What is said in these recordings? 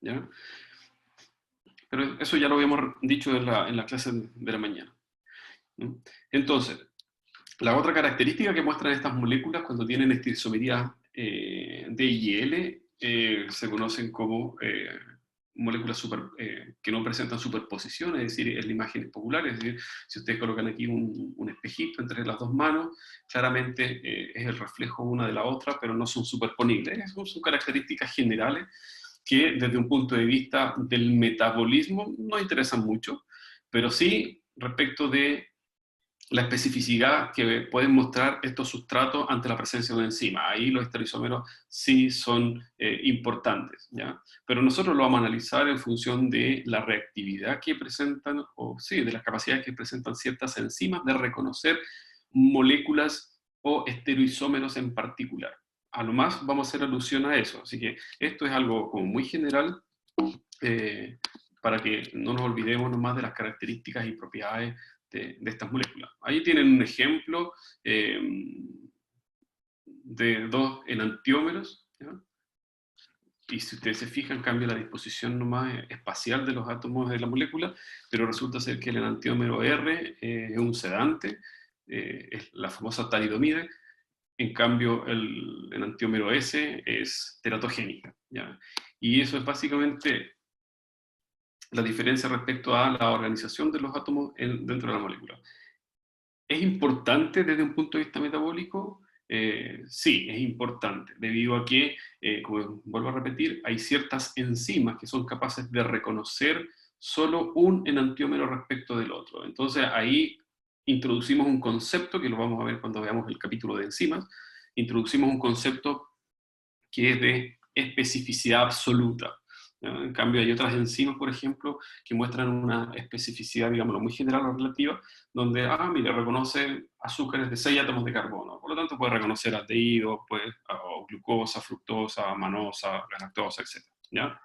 ¿ya? Pero eso ya lo habíamos dicho en la clase de la mañana, ¿no? Entonces, la otra característica que muestran estas moléculas cuando tienen estereoisomería D y L se conocen como moléculas que no presentan superposición, es decir, en la imagen popular, es decir, si ustedes colocan aquí un espejito entre las dos manos, claramente es el reflejo una de la otra, pero no son superponibles. Son características generales que desde un punto de vista del metabolismo no interesan mucho, pero sí respecto de la especificidad que pueden mostrar estos sustratos ante la presencia de una enzima. Ahí los estereoisómeros sí son importantes, ¿ya? Pero nosotros lo vamos a analizar en función de la reactividad que presentan, o sí, de las capacidades que presentan ciertas enzimas de reconocer moléculas o estereoisómeros en particular. A lo más vamos a hacer alusión a eso. Así que esto es algo como muy general, para que no nos olvidemos nomás de las características y propiedades de estas moléculas. Ahí tienen un ejemplo de dos enantiómeros, ¿ya? Y si ustedes se fijan, cambia la disposición nomás espacial de los átomos de la molécula, pero resulta ser que el enantiómero R es un sedante, es la famosa talidomide. En cambio, el enantiómero S es teratogénica, ¿ya? Y eso es básicamente la diferencia respecto a la organización de los átomos dentro de la molécula. ¿Es importante desde un punto de vista metabólico? Sí, es importante, debido a que, como vuelvo a repetir, hay ciertas enzimas que son capaces de reconocer solo un enantiómero respecto del otro. Entonces ahí introducimos un concepto, que lo vamos a ver cuando veamos el capítulo de enzimas, introducimos un concepto que es de especificidad absoluta, ¿no? En cambio, hay otras enzimas, por ejemplo, que muestran una especificidad, digámoslo, muy general o relativa, donde, mira, reconoce azúcares de 6 átomos de carbono. Por lo tanto, puede reconocer aldehídos, pues, o glucosa, fructosa, manosa, galactosa, etc. ¿Ya?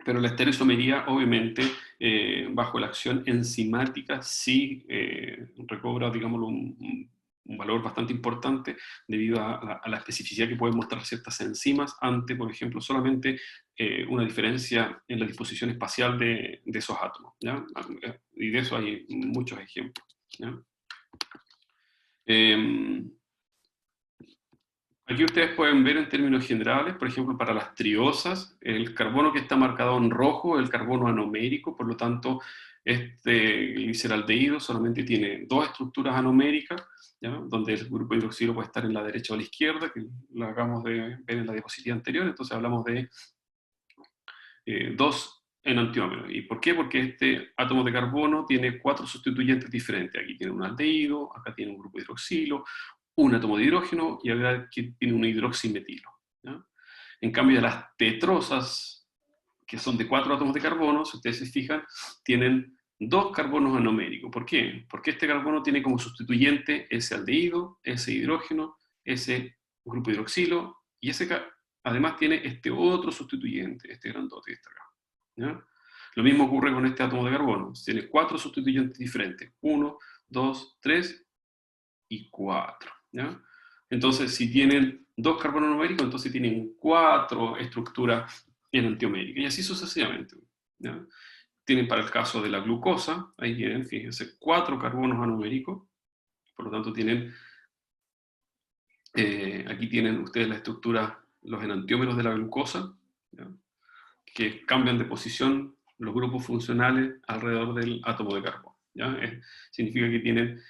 Pero la estereoisomería, obviamente, bajo la acción enzimática, sí recobra, digámoslo, un valor bastante importante debido a la especificidad que pueden mostrar ciertas enzimas ante, por ejemplo, solamente una diferencia en la disposición espacial de esos átomos, ¿ya? Y de eso hay muchos ejemplos, ¿ya? Aquí ustedes pueden ver en términos generales, por ejemplo, para las triosas, el carbono que está marcado en rojo es el carbono anomérico, por lo tanto, este gliceraldehído solamente tiene dos estructuras anoméricas, ¿ya? Donde el grupo hidroxilo puede estar en la derecha o la izquierda, que lo acabamos de ver en la diapositiva anterior. Entonces hablamos de dos enantiómeros. ¿Y por qué? Porque este átomo de carbono tiene 4 sustituyentes diferentes. Aquí tiene un aldehído, acá tiene un grupo hidroxilo, un átomo de hidrógeno, y acá tiene un hidroximetilo, ¿ya? En cambio, de las tetrosas, que son de 4 átomos de carbono, si ustedes se fijan, tienen 2 carbonos anoméricos. ¿Por qué? Porque este carbono tiene como sustituyente ese aldehído, ese hidrógeno, ese grupo hidroxilo, y ese además tiene este otro sustituyente, este grandote que está acá, ¿ya? Lo mismo ocurre con este átomo de carbono. Tiene 4 sustituyentes diferentes. 1, 2, 3 y 4, ¿ya? Entonces, si tienen 2 carbonos numéricos, entonces tienen 4 estructuras enantioméricas, y así sucesivamente, ¿ya? Tienen para el caso de la glucosa, ahí tienen, fíjense, 4 carbonos anoméricos, por lo tanto tienen, aquí tienen ustedes la estructura, los enantiómeros de la glucosa, ¿ya? Que cambian de posición los grupos funcionales alrededor del átomo de carbono, ¿ya? Significa que tienen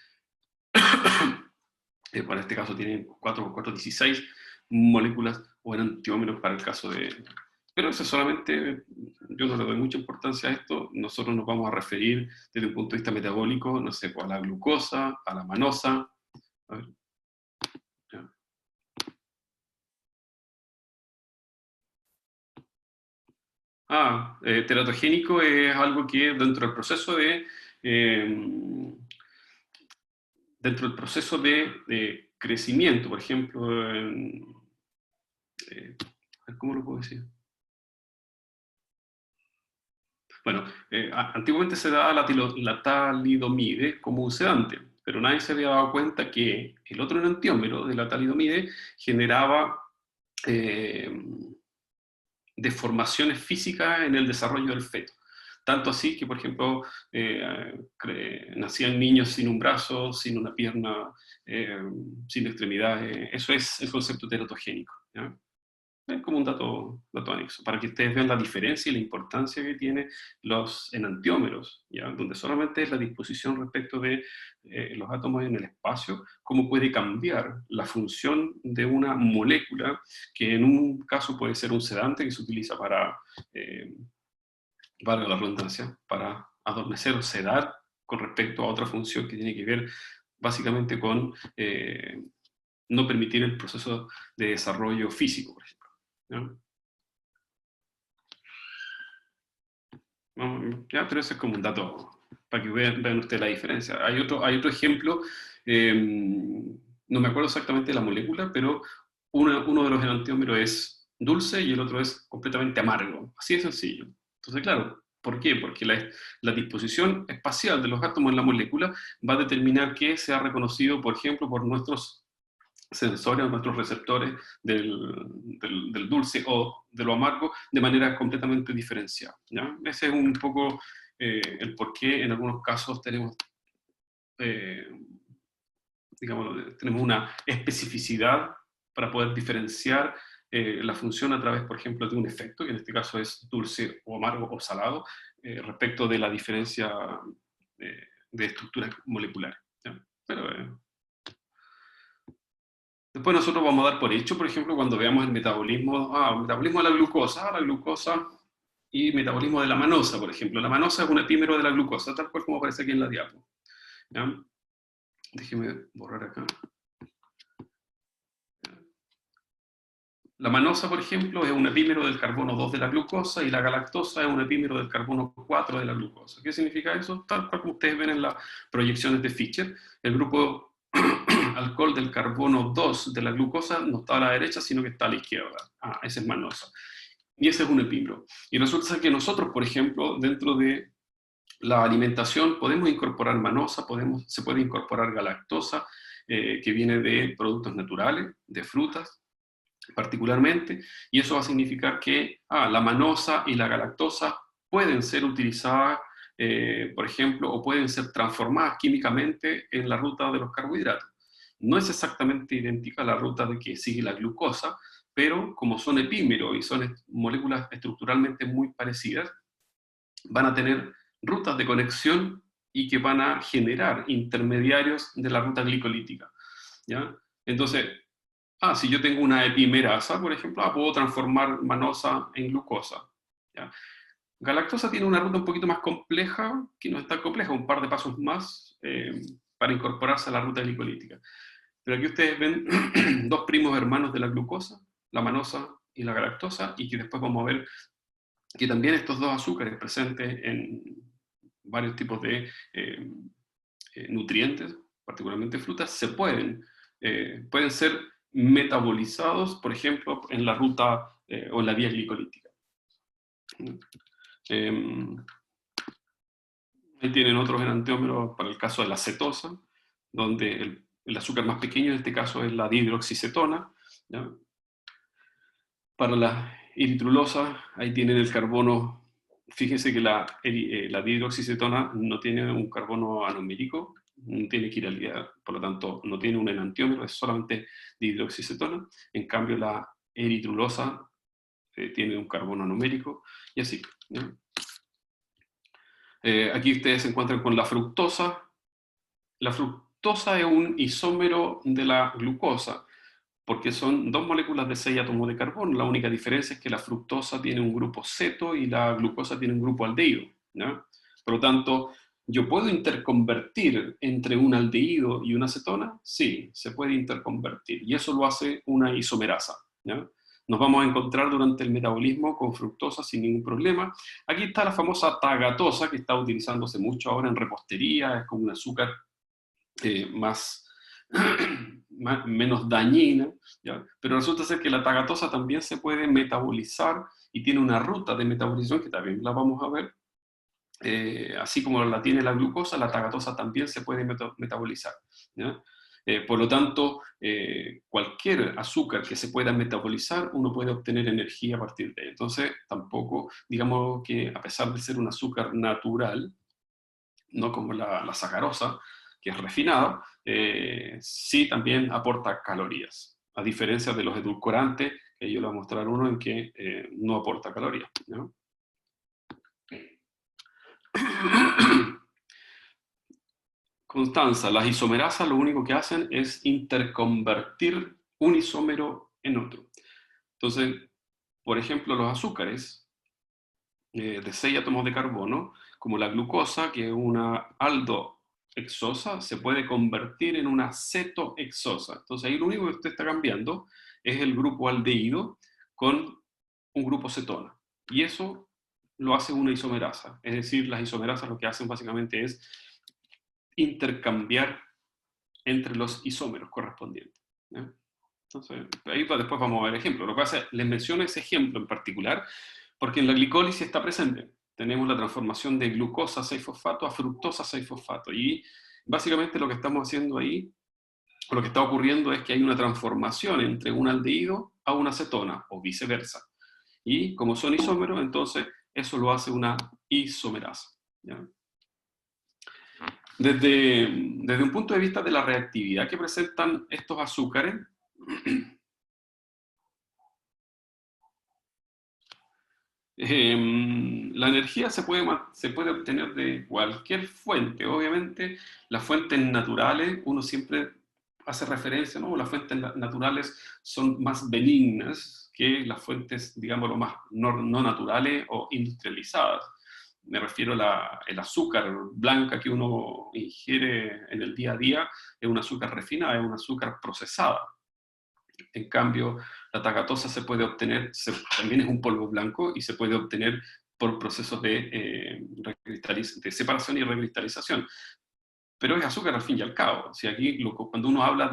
para este caso tienen 4 por 4, 16 moléculas o enantiómeros para el caso de... Pero eso solamente, yo no le doy mucha importancia a esto. Nosotros nos vamos a referir desde un punto de vista metabólico, no sé, pues a la glucosa, a la manosa. A ver, ya. Teratogénico es algo que dentro del proceso de... dentro del proceso de crecimiento, por ejemplo, ¿cómo lo puedo decir? Bueno, antiguamente se daba la talidomide como un sedante, pero nadie se había dado cuenta que el otro enantiómero de la talidomide generaba eh, deformaciones físicas en el desarrollo del feto. Tanto así que, por ejemplo, nacían niños sin un brazo, sin una pierna, sin extremidades. Eso es el concepto teratogénico, ¿ya? Es como un dato anexo, para que ustedes vean la diferencia y la importancia que tienen los enantiómeros, ¿ya? Donde solamente es la disposición respecto de los átomos en el espacio, cómo puede cambiar la función de una molécula, que en un caso puede ser un sedante que se utiliza para, valga la redundancia, para adormecer o sedar con respecto a otra función que tiene que ver básicamente con no permitir el proceso de desarrollo físico, por ejemplo, ¿ya? Ya, pero eso es como un dato para que vean ustedes la diferencia. Hay otro ejemplo, no me acuerdo exactamente de la molécula, pero uno de los enantiómeros es dulce y el otro es completamente amargo. Así de sencillo. Entonces, claro, ¿por qué? Porque la disposición espacial de los átomos en la molécula va a determinar que sea reconocido, por ejemplo, por nuestros sensores, nuestros receptores del dulce o de lo amargo de manera completamente diferenciada, ¿ya? Ese es un poco el por qué en algunos casos tenemos, eh, digamos, tenemos una especificidad para poder diferenciar la función a través, por ejemplo, de un efecto, que en este caso es dulce o amargo o salado, respecto de la diferencia de estructuras moleculares, ¿ya? Pero después nosotros vamos a dar por hecho, por ejemplo, cuando veamos el metabolismo de la glucosa y metabolismo de la manosa, por ejemplo. La manosa es un epímero de la glucosa, tal cual como aparece aquí en la diapo, ¿ya? Déjeme borrar acá. La manosa, por ejemplo, es un epímero del carbono 2 de la glucosa y la galactosa es un epímero del carbono 4 de la glucosa. ¿Qué significa eso? Tal cual como ustedes ven en las proyecciones de Fischer, el grupo alcohol del carbono 2 de la glucosa no está a la derecha, sino que está a la izquierda. Ese es manosa. Y ese es un epímero. Y resulta que nosotros, por ejemplo, dentro de la alimentación podemos incorporar manosa, se puede incorporar galactosa, que viene de productos naturales, de frutas particularmente, y eso va a significar que la manosa y la galactosa pueden ser utilizadas, por ejemplo, o pueden ser transformadas químicamente en la ruta de los carbohidratos. No es exactamente idéntica a la ruta de que sigue la glucosa, pero como son epímeros y son moléculas estructuralmente muy parecidas, van a tener rutas de conexión y que van a generar intermediarios de la ruta glicolítica, ¿ya? Entonces, si yo tengo una epimerasa, por ejemplo, puedo transformar manosa en glucosa, ¿ya? Galactosa tiene una ruta un poquito más compleja, que no es tan compleja, un par de pasos más para incorporarse a la ruta glicolítica. Pero aquí ustedes ven dos primos hermanos de la glucosa, la manosa y la galactosa, y que después vamos a ver que también estos dos azúcares presentes en varios tipos de nutrientes, particularmente frutas, pueden ser metabolizados, por ejemplo, en la ruta o en la vía glicolítica. Ahí tienen otros enantiómeros para el caso de la cetosa, donde el azúcar más pequeño en este caso es la dihidroxicetona, ¿ya? Para la eritrulosa, ahí tienen el carbono. Fíjense que la dihidroxicetona no tiene un carbono anomérico, no tiene quiralidad, por lo tanto no tiene un enantiómero, es solamente dihidroxicetona. En cambio la eritrulosa tiene un carbono anomérico, y así, ¿no? Aquí ustedes se encuentran con la fructosa. La fructosa es un isómero de la glucosa, porque son dos moléculas de 6 átomos de carbono. La única diferencia es que la fructosa tiene un grupo ceto y la glucosa tiene un grupo aldehído, ¿no? Por lo tanto, ¿yo puedo interconvertir entre un aldehído y una cetona? Sí, se puede interconvertir, y eso lo hace una isomerasa, ¿no? Nos vamos a encontrar durante el metabolismo con fructosa sin ningún problema. Aquí está la famosa tagatosa, que está utilizándose mucho ahora en repostería, es como un azúcar más menos dañina, ¿ya? Pero resulta ser que la tagatosa también se puede metabolizar y tiene una ruta de metabolización que también la vamos a ver. Así como la tiene la glucosa, la tagatosa también se puede metabolizar, ¿ya? Por lo tanto, cualquier azúcar que se pueda metabolizar, uno puede obtener energía a partir de él. Entonces, tampoco, digamos que a pesar de ser un azúcar natural, no como la sacarosa, que es refinada, sí también aporta calorías, a diferencia de los edulcorantes, que yo le voy a mostrar uno en que no aporta calorías, ¿no? Constanza, las isomerasas lo único que hacen es interconvertir un isómero en otro. Entonces, por ejemplo, los azúcares de 6 átomos de carbono, como la glucosa, que es una aldohexosa, se puede convertir en una cetohexosa. Entonces ahí lo único que usted está cambiando es el grupo aldehído con un grupo cetona. Y eso lo hace una isomerasa. Es decir, las isomerasas lo que hacen básicamente es intercambiar entre los isómeros correspondientes, ¿no? Entonces, ahí después vamos a ver ejemplos. Lo que pasa es que les menciono ese ejemplo en particular porque en la glicólisis está presente. Tenemos la transformación de glucosa 6-fosfato a fructosa 6-fosfato. Y básicamente lo que estamos haciendo ahí, o lo que está ocurriendo es que hay una transformación entre un aldehído a una cetona, o viceversa. Y como son isómeros, entonces eso lo hace una isomerasa, ¿ya? Desde un punto de vista de la reactividad que presentan estos azúcares, la energía se puede obtener de cualquier fuente. Obviamente, las fuentes naturales, uno siempre hace referencia, ¿no? Las fuentes naturales son más benignas que las fuentes, digámoslo, más no naturales o industrializadas. Me refiero el azúcar blanca que uno ingiere en el día a día, es un azúcar refinada, es un azúcar procesada. En cambio, la tagatosa se puede obtener, también es un polvo blanco y se puede obtener por procesos de separación y recristalización. Pero es azúcar al fin y al cabo. Si aquí, cuando uno habla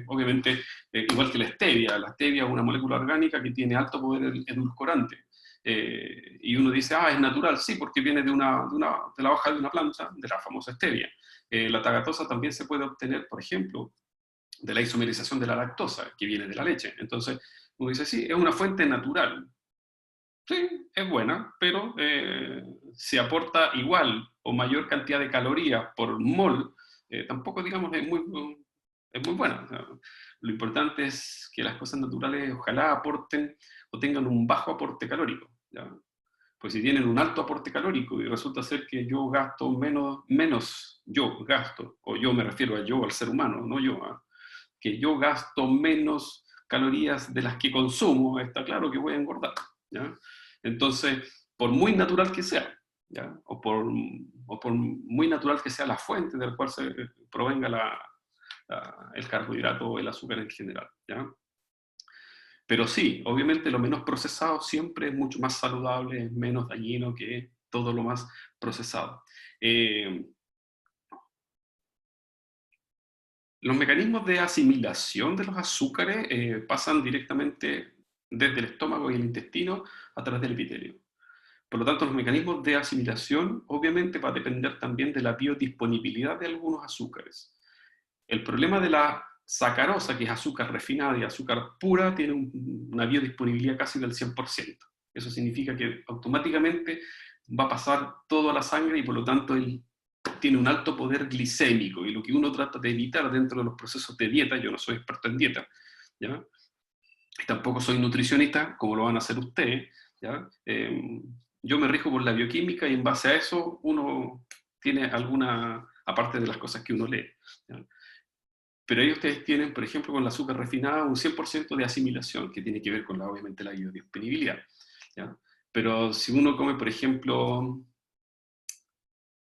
obviamente, igual que la stevia es una molécula orgánica que tiene alto poder edulcorante. Y uno dice, es natural, sí, porque viene de la hoja de una planta, de la famosa stevia. La tagatosa también se puede obtener, por ejemplo, de la isomerización de la lactosa, que viene de la leche. Entonces, uno dice, sí, es una fuente natural. Sí, es buena, pero si aporta igual o mayor cantidad de calorías por mol, tampoco, digamos, es muy buena. O sea, lo importante es que las cosas naturales ojalá aporten o tengan un bajo aporte calórico, ¿ya? Pues si tienen un alto aporte calórico y resulta ser que yo gasto menos yo gasto, o yo me refiero a yo, al ser humano, no yo, que yo gasto menos calorías de las que consumo, está claro que voy a engordar, ¿ya? Entonces, por muy natural que sea, ¿ya? O por muy natural que sea la fuente de la cual se provenga el carbohidrato o el azúcar en general, ¿ya? Pero sí, obviamente lo menos procesado siempre es mucho más saludable, es menos dañino que todo lo más procesado. Los mecanismos de asimilación de los azúcares pasan directamente desde el estómago y el intestino a través del epitelio. Por lo tanto, los mecanismos de asimilación obviamente va a depender también de la biodisponibilidad de algunos azúcares. El problema de la sacarosa, que es azúcar refinada y azúcar pura, tiene una biodisponibilidad casi del 100%. Eso significa que automáticamente va a pasar todo a la sangre y por lo tanto tiene un alto poder glicémico, y lo que uno trata de evitar dentro de los procesos de dieta, yo no soy experto en dieta, ¿ya? Y tampoco soy nutricionista, como lo van a hacer ustedes, ¿ya? Yo me rijo por la bioquímica y en base a eso uno tiene alguna, aparte de las cosas que uno lee, ¿ya? Pero ahí ustedes tienen, por ejemplo, con la azúcar refinada, un 100% de asimilación, que tiene que ver con, obviamente, la biodisponibilidad, ¿ya? Pero si uno come, por ejemplo,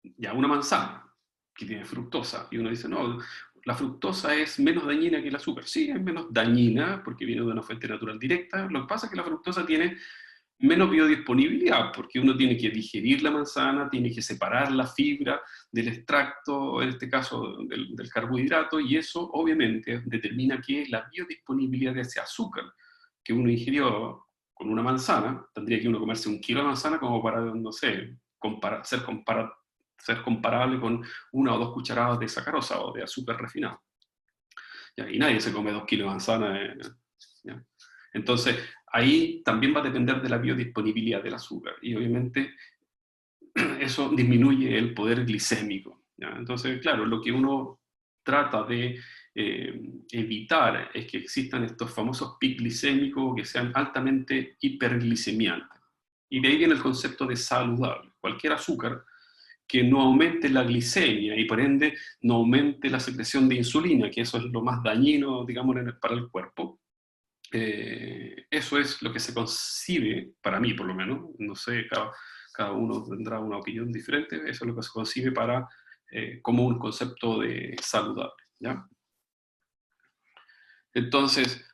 ya una manzana que tiene fructosa, y uno dice, no, la fructosa es menos dañina que el azúcar. Sí, es menos dañina porque viene de una fuente natural directa. Lo que pasa es que la fructosa tiene menos biodisponibilidad, porque uno tiene que digerir la manzana, tiene que separar la fibra del extracto, en este caso del carbohidrato, y eso obviamente determina que la biodisponibilidad de ese azúcar que uno ingirió con una manzana, tendría que uno comerse 1 kilo de manzana como para, no sé, ser comparable con 1 o 2 cucharadas de sacarosa o de azúcar refinado, ¿ya? Y nadie se come 2 kilos de manzana. ¿Ya? Entonces, ahí también va a depender de la biodisponibilidad del azúcar, y obviamente eso disminuye el poder glicémico. ¿Ya? Entonces, claro, lo que uno trata de evitar es que existan estos famosos picos glicémicos que sean altamente hiperglicemiantes. Y de ahí viene el concepto de saludable. Cualquier azúcar que no aumente la glicemia y por ende no aumente la secreción de insulina, que eso es lo más dañino, digamos, para el cuerpo. Eso es lo que se concibe, para mí por lo menos, no sé, cada uno tendrá una opinión diferente, eso es lo que se concibe como un concepto de saludable. ¿Ya? Entonces,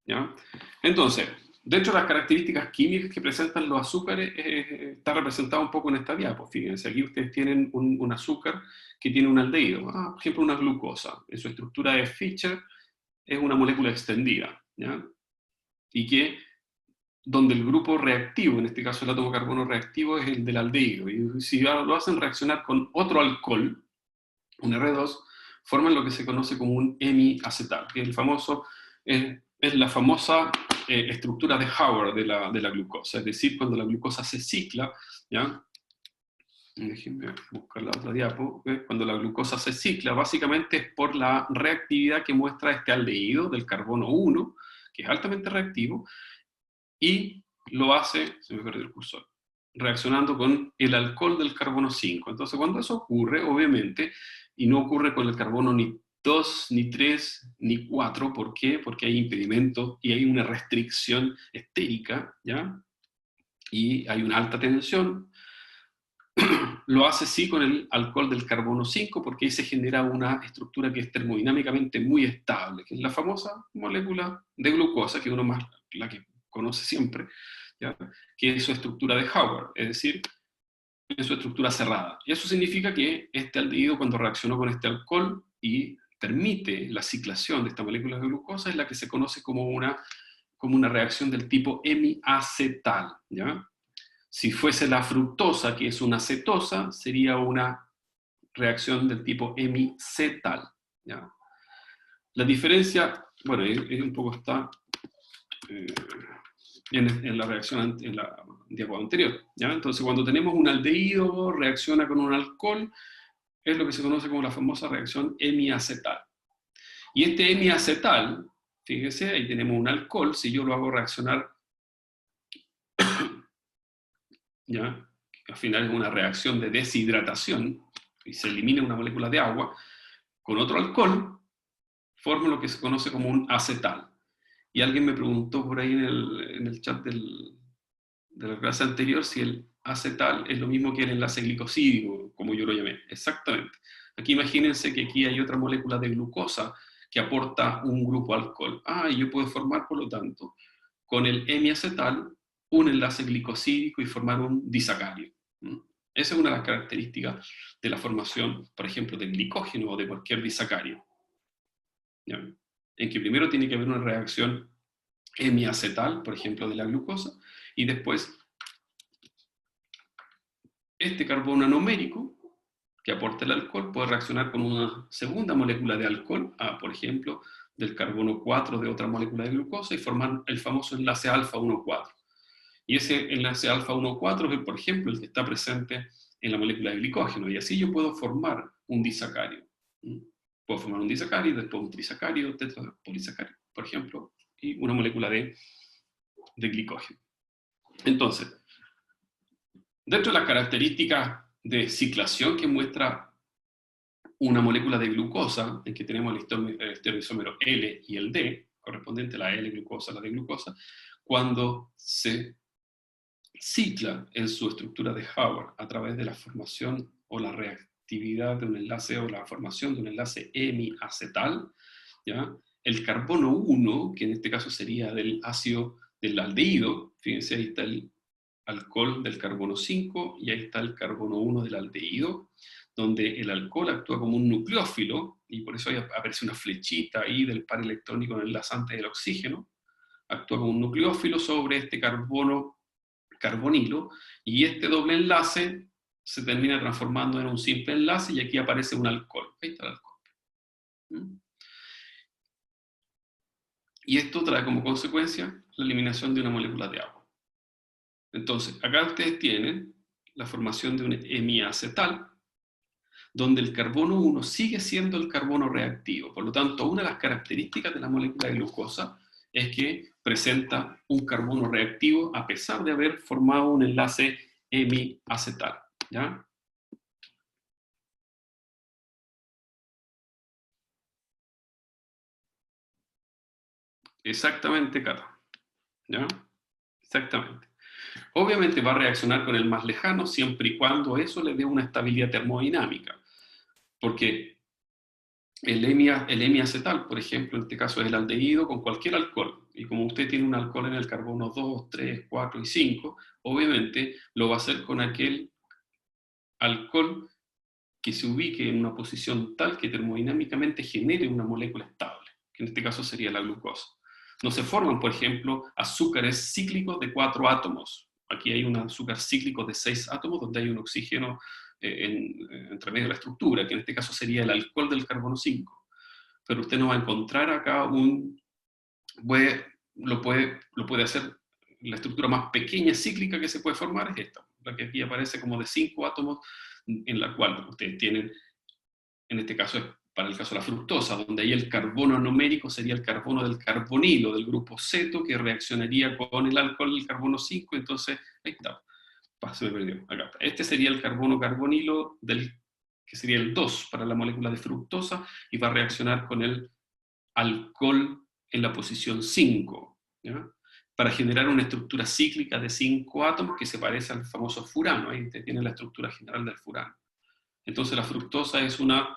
¿ya? Entonces, dentro de las características químicas que presentan los azúcares, está representado un poco en esta diapo. Fíjense, aquí ustedes tienen un azúcar que tiene un aldehído, por ejemplo una glucosa. En su estructura de Fischer es una molécula extendida, ¿ya? Y que donde el grupo reactivo, en este caso el átomo carbono reactivo, es el del aldehído. Y si lo hacen reaccionar con otro alcohol, un R2, forman lo que se conoce como un hemiacetal, que es la famosa estructura de Howard de la glucosa. Es decir, cuando la glucosa se cicla, ¿ya? Déjenme buscar la otra diapo. Cuando la glucosa se cicla, básicamente es por la reactividad que muestra este aldehído del carbono 1, que es altamente reactivo, y lo hace, se me perdió el cursor, reaccionando con el alcohol del carbono 5. Entonces, cuando eso ocurre, obviamente, y no ocurre con el carbono ni 2, ni 3, ni 4, ¿por qué? Porque hay impedimentos y hay una restricción estérica, ¿ya? Y hay una alta tensión. Lo hace sí con el alcohol del carbono 5, porque ahí se genera una estructura que es termodinámicamente muy estable, que es la famosa molécula de glucosa, que uno más la que conoce siempre, ¿ya? Que es su estructura de Howard, es decir, en su estructura cerrada. Y eso significa que este aldehído, cuando reaccionó con este alcohol y permite la ciclación de esta molécula de glucosa, es la que se conoce como una reacción del tipo hemiacetal, ¿ya? Si fuese la fructosa, que es una cetosa, sería una reacción del tipo hemicetal, ¿ya? La diferencia, bueno, un poco está en la reacción, en la diapositiva anterior, ¿ya? Entonces, cuando tenemos un aldehído, reacciona con un alcohol, es lo que se conoce como la famosa reacción hemiacetal. Y este hemiacetal, fíjese, ahí tenemos un alcohol, si yo lo hago reaccionar, ¿ya? Al final es una reacción de deshidratación, y se elimina una molécula de agua, con otro alcohol, forma lo que se conoce como un acetal. Y alguien me preguntó por ahí en el chat de la clase anterior si el acetal es lo mismo que el enlace glicosídico, como yo lo llamé. Exactamente. Aquí imagínense que aquí hay otra molécula de glucosa que aporta un grupo alcohol. Y yo puedo formar, por lo tanto, con el hemiacetal, un enlace glicosídico y formar un disacario. Esa es una de las características de la formación, por ejemplo, del glicógeno o de cualquier disacario. ¿Ya? En que primero tiene que haber una reacción hemiacetal, por ejemplo, de la glucosa, y después este carbono anomérico que aporta el alcohol puede reaccionar con una segunda molécula de alcohol, por ejemplo, del carbono 4 de otra molécula de glucosa, y formar el famoso enlace alfa 1,4. Y ese enlace alfa 1,4 es, por ejemplo, el que está presente en la molécula de glicógeno, y así yo puedo formar un disacario. Puedo formar un disacario, después un trisacario, tetrapolisacario, por ejemplo, y una molécula de glicógeno. Entonces, dentro de las características de ciclación que muestra una molécula de glucosa, en que tenemos el estereoisómero L y el D, correspondiente a la L-glucosa, la D-glucosa, cuando se cicla en su estructura de Howard a través de la formación o la reactividad de un enlace o la formación de un enlace hemiacetal, ¿ya? El carbono 1, que en este caso sería del ácido del aldehído, fíjense, ahí está el alcohol del carbono 5 y ahí está el carbono 1 del aldehído, donde el alcohol actúa como un nucleófilo, y por eso ahí aparece una flechita ahí del par electrónico enlazante del oxígeno, actúa como un nucleófilo sobre este carbonilo, y este doble enlace se termina transformando en un simple enlace y aquí aparece un alcohol. Ahí está el alcohol. ¿Mm? Y esto trae como consecuencia la eliminación de una molécula de agua. Entonces, acá ustedes tienen la formación de un hemiacetal, donde el carbono 1 sigue siendo el carbono reactivo. Por lo tanto, una de las características de la molécula de glucosa es que presenta un carbono reactivo a pesar de haber formado un enlace hemiacetal. ¿Ya? Exactamente, Cata. ¿Ya? Exactamente. Obviamente va a reaccionar con el más lejano siempre y cuando eso le dé una estabilidad termodinámica. Porque el hemiacetal, por ejemplo, en este caso es el aldehído con cualquier alcohol. Y como usted tiene un alcohol en el carbono 2, 3, 4 y 5, obviamente lo va a hacer con aquel alcohol que se ubique en una posición tal que termodinámicamente genere una molécula estable, que en este caso sería la glucosa. No se forman, por ejemplo, azúcares cíclicos de 4 átomos. Aquí hay un azúcar cíclico de 6 átomos donde hay un oxígeno entre medio de la estructura, que en este caso sería el alcohol del carbono 5. Pero usted no va a encontrar acá lo puede hacer, la estructura más pequeña cíclica que se puede formar es esta, la que aquí aparece como de 5 átomos, en la cual ustedes tienen, en este caso es para el caso de la fructosa, donde ahí el carbono anomérico sería el carbono del carbonilo, del grupo ceto, que reaccionaría con el alcohol del carbono 5, entonces, ahí está, se me perdió, acá está. Este sería el carbono carbonilo, que sería el 2 para la molécula de fructosa, y va a reaccionar con el alcohol en la posición 5, ¿ya? Para generar una estructura cíclica de 5 átomos que se parece al famoso furano. Ahí tiene la estructura general del furano. Entonces la fructosa es una,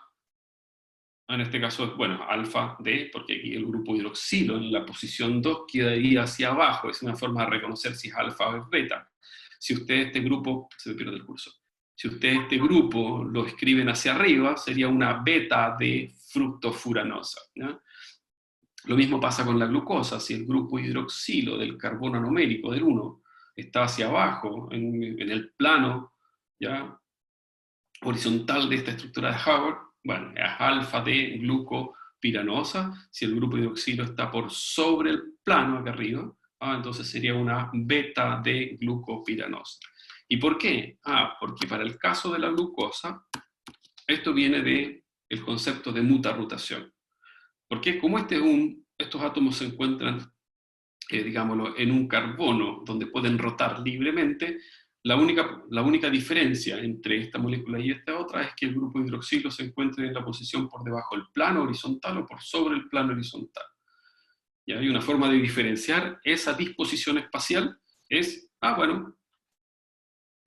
en este caso es, bueno, alfa D, porque aquí el grupo hidroxilo en la posición 2 quedaría hacia abajo. Es una forma de reconocer si es alfa o es beta. Si usted este grupo, se me pierde el curso, si usted este grupo lo escriben hacia arriba, sería una beta de fructofuranosa, ¿ya? Lo mismo pasa con la glucosa. Si el grupo hidroxilo del carbono anomérico del 1 está hacia abajo, en el plano ya horizontal de esta estructura de Howard, bueno, es alfa de glucopiranosa. Si el grupo hidroxilo está por sobre el plano acá arriba, entonces sería una beta de glucopiranosa. ¿Y por qué? Porque para el caso de la glucosa, esto viene del concepto de mutarrutación. Porque como estos átomos se encuentran, digámoslo, en un carbono donde pueden rotar libremente, la única diferencia entre esta molécula y esta otra es que el grupo hidroxilo se encuentra en la posición por debajo del plano horizontal o por sobre el plano horizontal. Y hay una forma de diferenciar esa disposición espacial, bueno,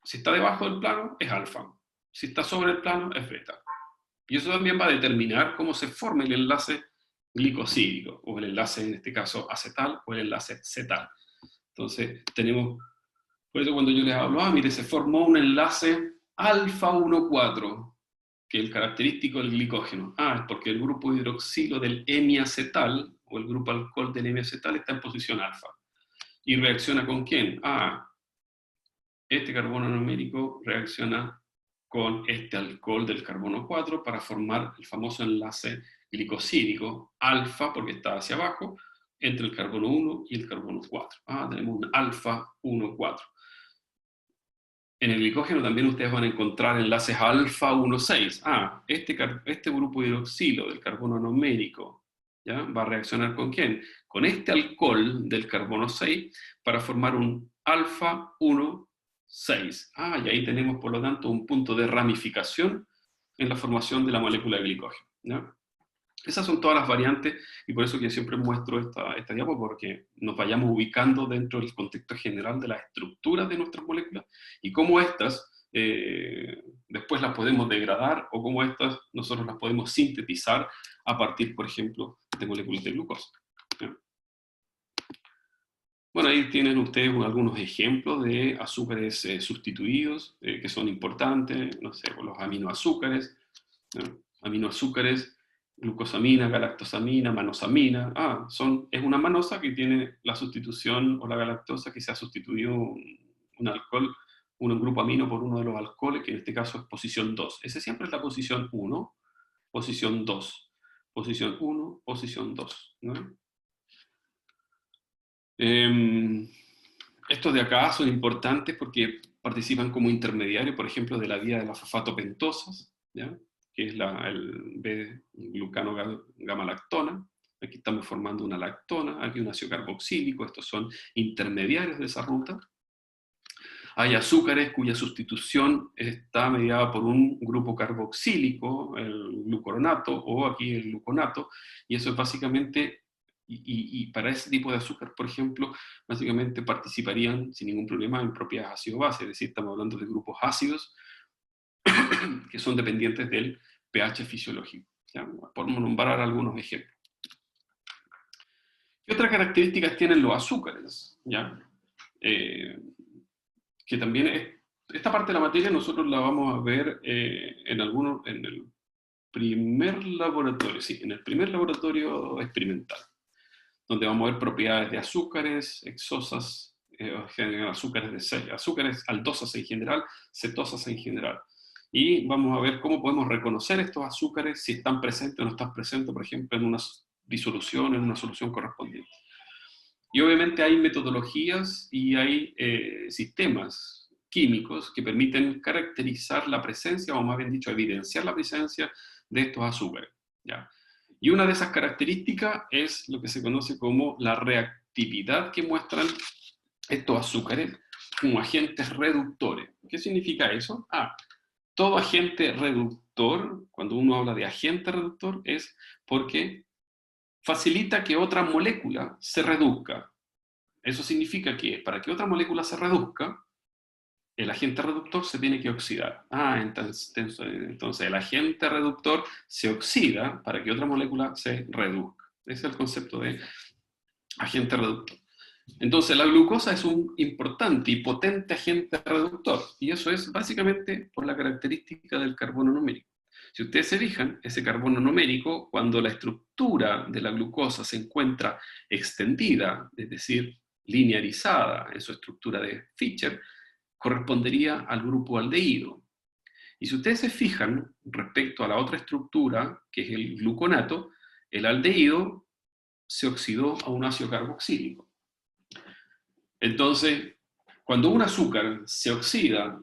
si está debajo del plano es alfa, si está sobre el plano es beta. Y eso también va a determinar cómo se forma el enlace glicosídico, o el enlace, en este caso, acetal, o el enlace cetal. Entonces, por eso cuando yo les hablo, mire, se formó un enlace alfa 1,4, que es el característico del glicógeno. Es porque el grupo hidroxilo del hemiacetal, o el grupo alcohol del hemiacetal, está en posición alfa. ¿Y reacciona con quién? Este carbono anomérico reacciona con este alcohol del carbono 4 para formar el famoso enlace glicosídico alfa, porque está hacia abajo, entre el carbono 1 y el carbono 4. Tenemos un alfa 1,4. En el glicógeno también ustedes van a encontrar enlaces alfa 1,6. Este grupo hidroxilo del carbono anomérico, ¿ya? Va a reaccionar ¿con quién? Con este alcohol del carbono 6 para formar un alfa 1,6. Y ahí tenemos, por lo tanto, un punto de ramificación en la formación de la molécula de glicógeno, ¿ya? Esas son todas las variantes, y por eso que siempre muestro esta diapo, porque nos vayamos ubicando dentro del contexto general de las estructuras de nuestras moléculas, y cómo estas después las podemos degradar, o cómo estas nosotros las podemos sintetizar a partir, por ejemplo, de moléculas de glucosa. ¿Ya? Bueno, ahí tienen ustedes algunos ejemplos de azúcares sustituidos, que son importantes, no sé, los aminoazúcares, ¿no? Aminoazúcares, glucosamina, galactosamina, manosamina. Es una manosa que tiene la sustitución, o la galactosa que se ha sustituido un alcohol un grupo amino por uno de los alcoholes, que en este caso es posición 2. Ese siempre es la posición 1, posición 2, posición 1, posición 2, ¿no? Estos de acá son importantes porque participan como intermediarios, por ejemplo, de la vía de las fosfatopentosas, ¿ya? Que es el B-glucano-gamma-lactona. Aquí estamos formando una lactona, aquí un ácido carboxílico, estos son intermediarios de esa ruta. Hay azúcares cuya sustitución está mediada por un grupo carboxílico, el glucoronato, o aquí el gluconato, y eso es básicamente, y para ese tipo de azúcar, por ejemplo, básicamente participarían sin ningún problema en propiedades ácido-base, es decir, estamos hablando de grupos ácidos que son dependientes del pH fisiológico. ¿Ya? Por nombrar algunos ejemplos. ¿Qué otras características tienen los azúcares? ¿Ya? Que también esta parte de la materia nosotros la vamos a ver en el primer laboratorio, sí, en el primer laboratorio experimental, donde vamos a ver propiedades de azúcares, hexosas, azúcares aldosas en general, cetosas en general. Y vamos a ver cómo podemos reconocer estos azúcares, si están presentes o no están presentes, por ejemplo, en una disolución, en una solución correspondiente. Y obviamente hay metodologías y hay sistemas químicos que permiten caracterizar la presencia, o más bien dicho, evidenciar la presencia de estos azúcares, ¿ya? Y una de esas características es lo que se conoce como la reactividad que muestran estos azúcares como agentes reductores. ¿Qué significa eso? Todo agente reductor, cuando uno habla de agente reductor, es porque facilita que otra molécula se reduzca. Eso significa que para que otra molécula se reduzca, el agente reductor se tiene que oxidar. Entonces el agente reductor se oxida para que otra molécula se reduzca. Ese es el concepto de agente reductor. Entonces la glucosa es un importante y potente agente reductor, y eso es básicamente por la característica del carbono numérico. Si ustedes se fijan, ese carbono numérico, cuando la estructura de la glucosa se encuentra extendida, es decir, linearizada en su estructura de Fischer, correspondería al grupo aldehído. Y si ustedes se fijan respecto a la otra estructura, que es el gluconato, el aldehído se oxidó a un ácido carboxílico. Entonces, cuando un azúcar se oxida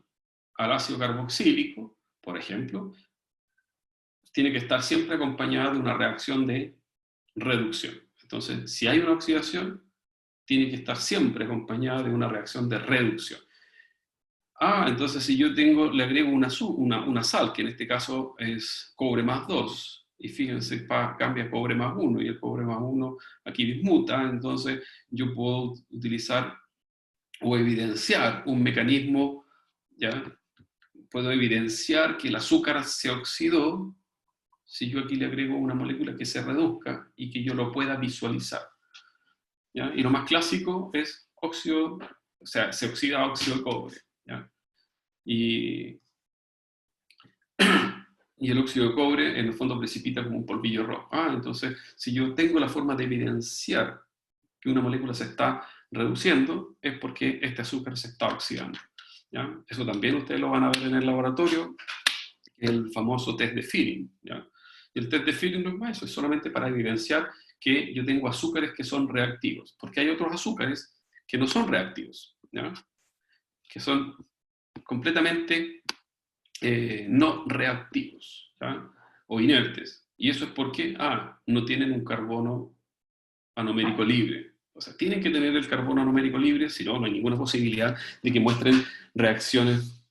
al ácido carboxílico, por ejemplo, tiene que estar siempre acompañada de una reacción de reducción. Entonces, si hay una oxidación, tiene que estar siempre acompañada de una reacción de reducción. Entonces si yo le agrego una sal, que en este caso es cobre más 2, y fíjense, cambia cobre más 1, y el cobre más 1 aquí dismuta, entonces yo puedo utilizar o evidenciar un mecanismo, ¿ya? Puedo evidenciar que el azúcar se oxidó si yo aquí le agrego una molécula que se reduzca y que yo lo pueda visualizar, ¿ya? Y lo más clásico es óxido, o sea, se oxida óxido de cobre, ¿ya? Y el óxido de cobre en el fondo precipita como un polvillo rojo. Entonces, si yo tengo la forma de evidenciar que una molécula se está reduciendo, es porque este azúcar se está oxidando, ¿ya? Eso también ustedes lo van a ver en el laboratorio, el famoso test de Feeling, ¿ya? Y el test de Feeling no es más eso, es solamente para evidenciar que yo tengo azúcares que son reactivos, porque hay otros azúcares que no son reactivos, ¿ya? Que son completamente no reactivos, ¿ya? O inertes. Y eso es porque, no tienen un carbono anomérico libre. O sea, tienen que tener el carbono anomérico libre, si no, no hay ninguna posibilidad de que muestren reacciones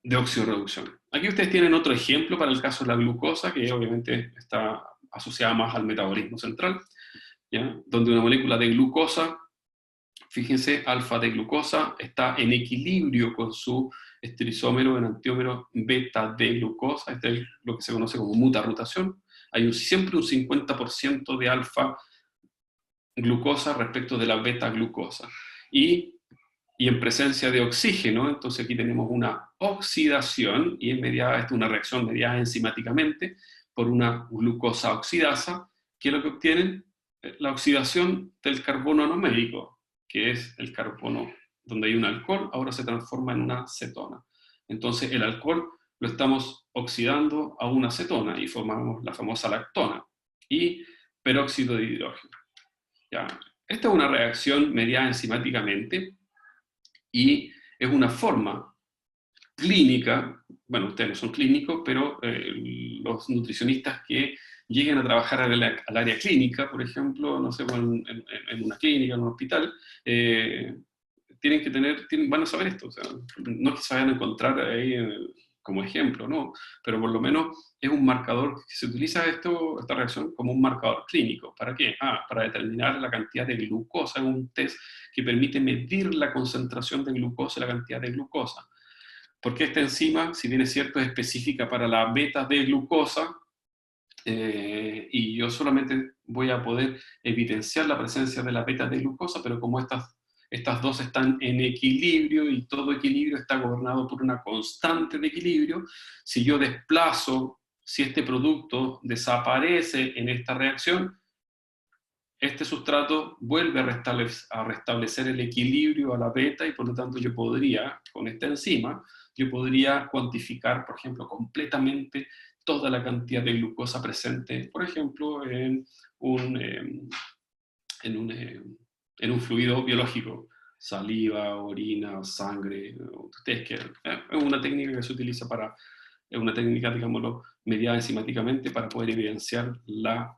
de oxidorreducción. Aquí ustedes tienen otro ejemplo para el caso de la glucosa, que obviamente está asociada más al metabolismo central, ¿ya? Donde una molécula de glucosa, fíjense, alfa de glucosa, está en equilibrio con su esterisómero enantiómero beta de glucosa. Este es lo que se conoce como mutarrotación. Hay siempre un 50% de alfa glucosa respecto de la beta glucosa. Y en presencia de oxígeno, entonces aquí tenemos una oxidación, y una reacción mediada enzimáticamente por una glucosa oxidasa, que es lo que obtienen la oxidación del carbono anomérico, que es el carbono donde hay un alcohol, ahora se transforma en una cetona. Entonces el alcohol lo estamos oxidando a una cetona y formamos la famosa lactona y peróxido de hidrógeno. ¿Ya? Esta es una reacción mediada enzimáticamente y es una forma clínica, bueno, ustedes no son clínicos, pero los nutricionistas que lleguen a trabajar al área clínica, por ejemplo, no sé, en una clínica, en un hospital, tienen que van a saber esto, o sea, no es que se vayan a encontrar ahí como ejemplo, ¿no? Pero por lo menos es un marcador, que se utiliza esta reacción como un marcador clínico. ¿Para qué? Para determinar la cantidad de glucosa en un test que permite medir la concentración de glucosa y la cantidad de glucosa. Porque esta enzima, si bien es cierto, es específica para la beta-D-glucosa, y yo solamente voy a poder evidenciar la presencia de la beta-D-glucosa, pero como estas dos están en equilibrio y todo equilibrio está gobernado por una constante de equilibrio, si yo desplazo, si este producto desaparece en esta reacción, este sustrato vuelve a restablecer el equilibrio a la beta y por lo tanto yo podría, con esta enzima, yo podría cuantificar, por ejemplo, completamente toda la cantidad de glucosa presente, por ejemplo, en un fluido biológico, saliva, orina, sangre, ustedes quieran. Es una técnica que se utiliza es una técnica, digámoslo, mediada enzimáticamente para poder evidenciar la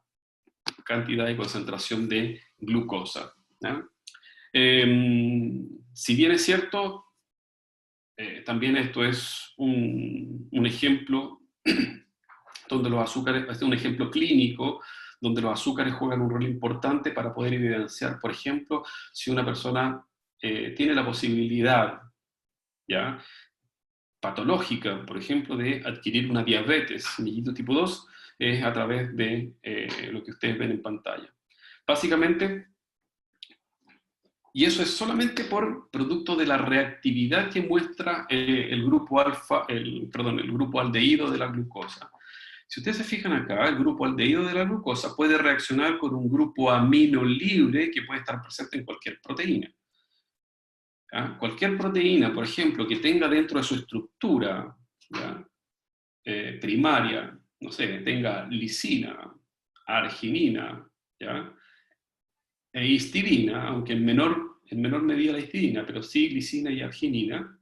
cantidad y concentración de glucosa. Si bien es cierto, también esto es un ejemplo donde los azúcares, este es un ejemplo clínico, donde los azúcares juegan un rol importante para poder evidenciar, por ejemplo, si una persona tiene la posibilidad, ¿ya?, patológica, por ejemplo, de adquirir una diabetes mellitus tipo 2, es a través de lo que ustedes ven en pantalla. Básicamente, y eso es solamente por producto de la reactividad que muestra el grupo el grupo aldehído de la glucosa. Si ustedes se fijan acá, el grupo aldehído de la glucosa puede reaccionar con un grupo amino libre que puede estar presente en cualquier proteína. Cualquier proteína, por ejemplo, que tenga dentro de su estructura primaria, no sé, tenga lisina, arginina, ¿ya?, e histidina, aunque en menor medida la histidina, pero sí lisina y arginina,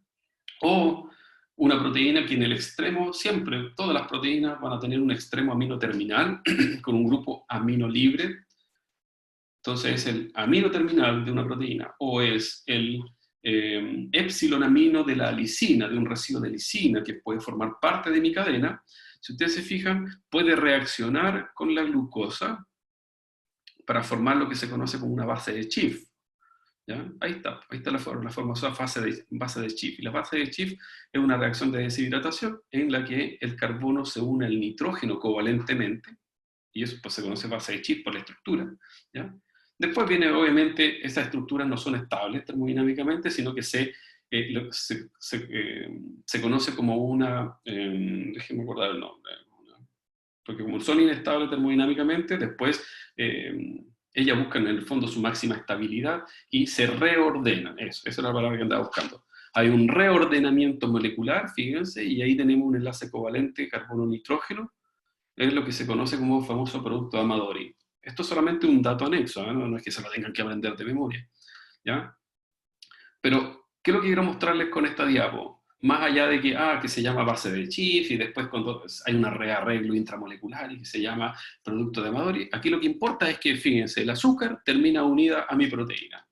o una proteína que en el extremo, siempre, todas las proteínas van a tener un extremo amino terminal con un grupo amino libre. Entonces es el amino terminal de una proteína, o es el épsilon amino de la lisina, de un residuo de lisina que puede formar parte de mi cadena. Si ustedes se fijan, puede reaccionar con la glucosa para formar lo que se conoce como una base de Schiff. ¿Ya? Ahí está la famosa base de Schiff. Y la base de Schiff es una reacción de deshidratación en la que el carbono se une al nitrógeno covalentemente, y eso pues, se conoce base de Schiff por la estructura. ¿Ya? Después viene, obviamente, esas estructuras no son estables termodinámicamente, sino que se conoce como una, déjenme acordar el nombre, porque como son inestables termodinámicamente, después ellas buscan en el fondo su máxima estabilidad y se reordenan. Esa es la palabra que andaba buscando. Hay un reordenamiento molecular, fíjense, y ahí tenemos un enlace covalente carbono-nitrógeno, es lo que se conoce como famoso producto de Amadori. Esto es solamente un dato anexo, no es que se lo tengan que aprender de memoria, ¿ya? Pero, ¿qué es lo que quiero mostrarles con esta diapo? Más allá de que se llama base de Schiff, y después cuando hay un rearreglo intramolecular y que se llama producto de Amadori, aquí lo que importa es que, fíjense, el azúcar termina unida a mi proteína.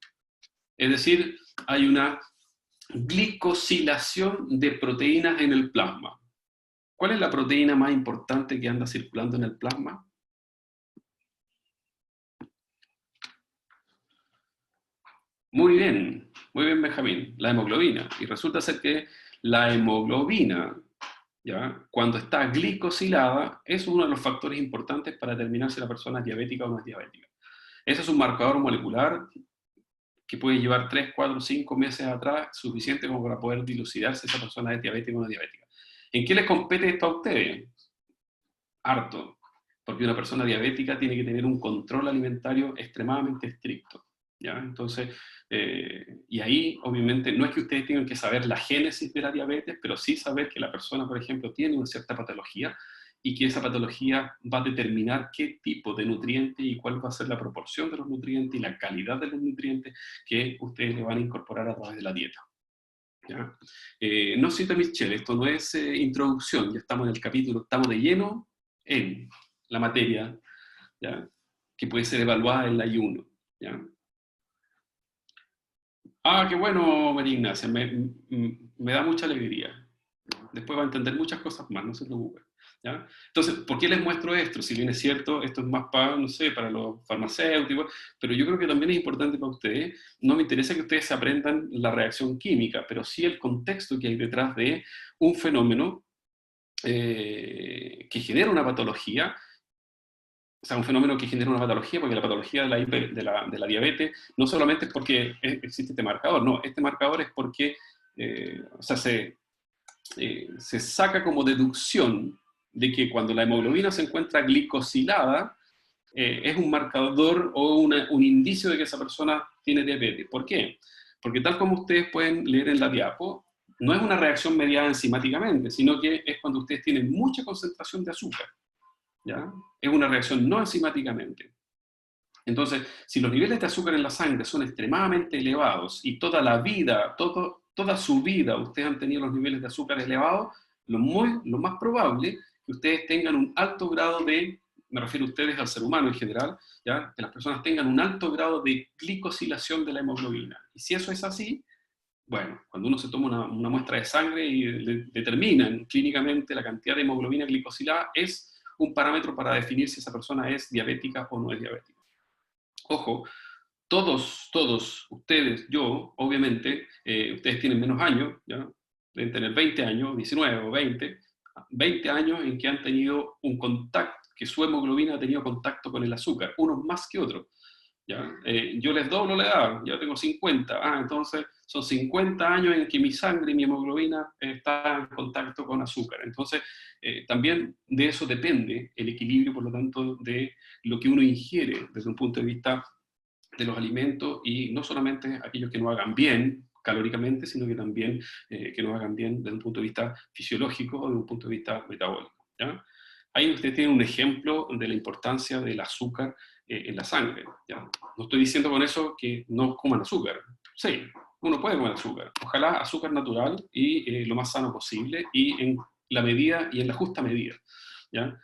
Es decir, hay una glicosilación de proteínas en el plasma. ¿Cuál es la proteína más importante que anda circulando en el plasma? Muy bien, Benjamín, la hemoglobina. Y resulta ser que la hemoglobina, ¿ya?, cuando está glicosilada, es uno de los factores importantes para determinar si la persona es diabética o no es diabética. Ese es un marcador molecular que puede llevar 3, 4, 5 meses atrás, suficiente como para poder dilucidar si esa persona es diabética o no es diabética. ¿En qué les compete esto a ustedes? Harto. Porque una persona diabética tiene que tener un control alimentario extremadamente estricto. ¿ya? Entonces, y ahí obviamente no es que ustedes tengan que saber la génesis de la diabetes, pero sí saber que la persona, por ejemplo, tiene una cierta patología y que esa patología va a determinar qué tipo de nutriente y cuál va a ser la proporción de los nutrientes y la calidad de los nutrientes que ustedes le van a incorporar a través de la dieta. ¿Ya? No cita Michelle, esto no es introducción, ya estamos en el capítulo, estamos de lleno en la materia, ¿ya? Que puede ser evaluada en el ayuno. ¿Ya? Ah, qué bueno, María Ignacia, me da mucha alegría. Después va a entender muchas cosas más, no se preocupe. ¿Ya? Entonces, ¿por qué les muestro esto? Si bien es cierto, esto es más para, no sé, para los farmacéuticos, pero yo creo que también es importante para ustedes. No me interesa que ustedes aprendan la reacción química, pero sí el contexto que hay detrás de un fenómeno que genera una patología. O sea, un fenómeno que genera una patología, porque la patología de la diabetes no solamente es porque existe este marcador, no, este marcador es porque o sea, se saca como deducción de que cuando la hemoglobina se encuentra glicosilada, es un marcador o un indicio de que esa persona tiene diabetes. ¿Por qué? Porque tal como ustedes pueden leer en la diapo, no es una reacción mediada enzimáticamente, sino que es cuando ustedes tienen mucha concentración de azúcar. ¿Ya? Es una reacción no enzimáticamente. Entonces, si los niveles de azúcar en la sangre son extremadamente elevados y toda la vida, toda su vida ustedes han tenido los niveles de azúcar elevados, lo más probable es que ustedes tengan un alto grado de, me refiero a ustedes al ser humano en general, ¿ya? Que las personas tengan un alto grado de glicosilación de la hemoglobina. Y si eso es así, bueno, cuando uno se toma una muestra de sangre y determinan clínicamente la cantidad de hemoglobina glicosilada, es un parámetro para definir si esa persona es diabética o no es diabética. Ojo, todos, ustedes, yo, obviamente, ustedes tienen menos años, ¿ya? Deben tener 20 años, 19 o 20 años en que han tenido un contacto, que su hemoglobina ha tenido contacto con el azúcar, unos más que otros. ¿Ya? Yo les doblo la edad, yo tengo 50, entonces son 50 años en que mi sangre y mi hemoglobina está en contacto con azúcar. Entonces, también de eso depende el equilibrio, por lo tanto, de lo que uno ingiere desde un punto de vista de los alimentos y no solamente aquellos que no hagan bien calóricamente, sino que también que no hagan bien desde un punto de vista fisiológico o desde un punto de vista metabólico. ¿Ya? Ahí usted tiene un ejemplo de la importancia del azúcar en la sangre. ¿Ya? No estoy diciendo con eso que no coman azúcar. Sí, uno puede comer azúcar. Ojalá azúcar natural y lo más sano posible y en la medida y en la justa medida. ¿Ya?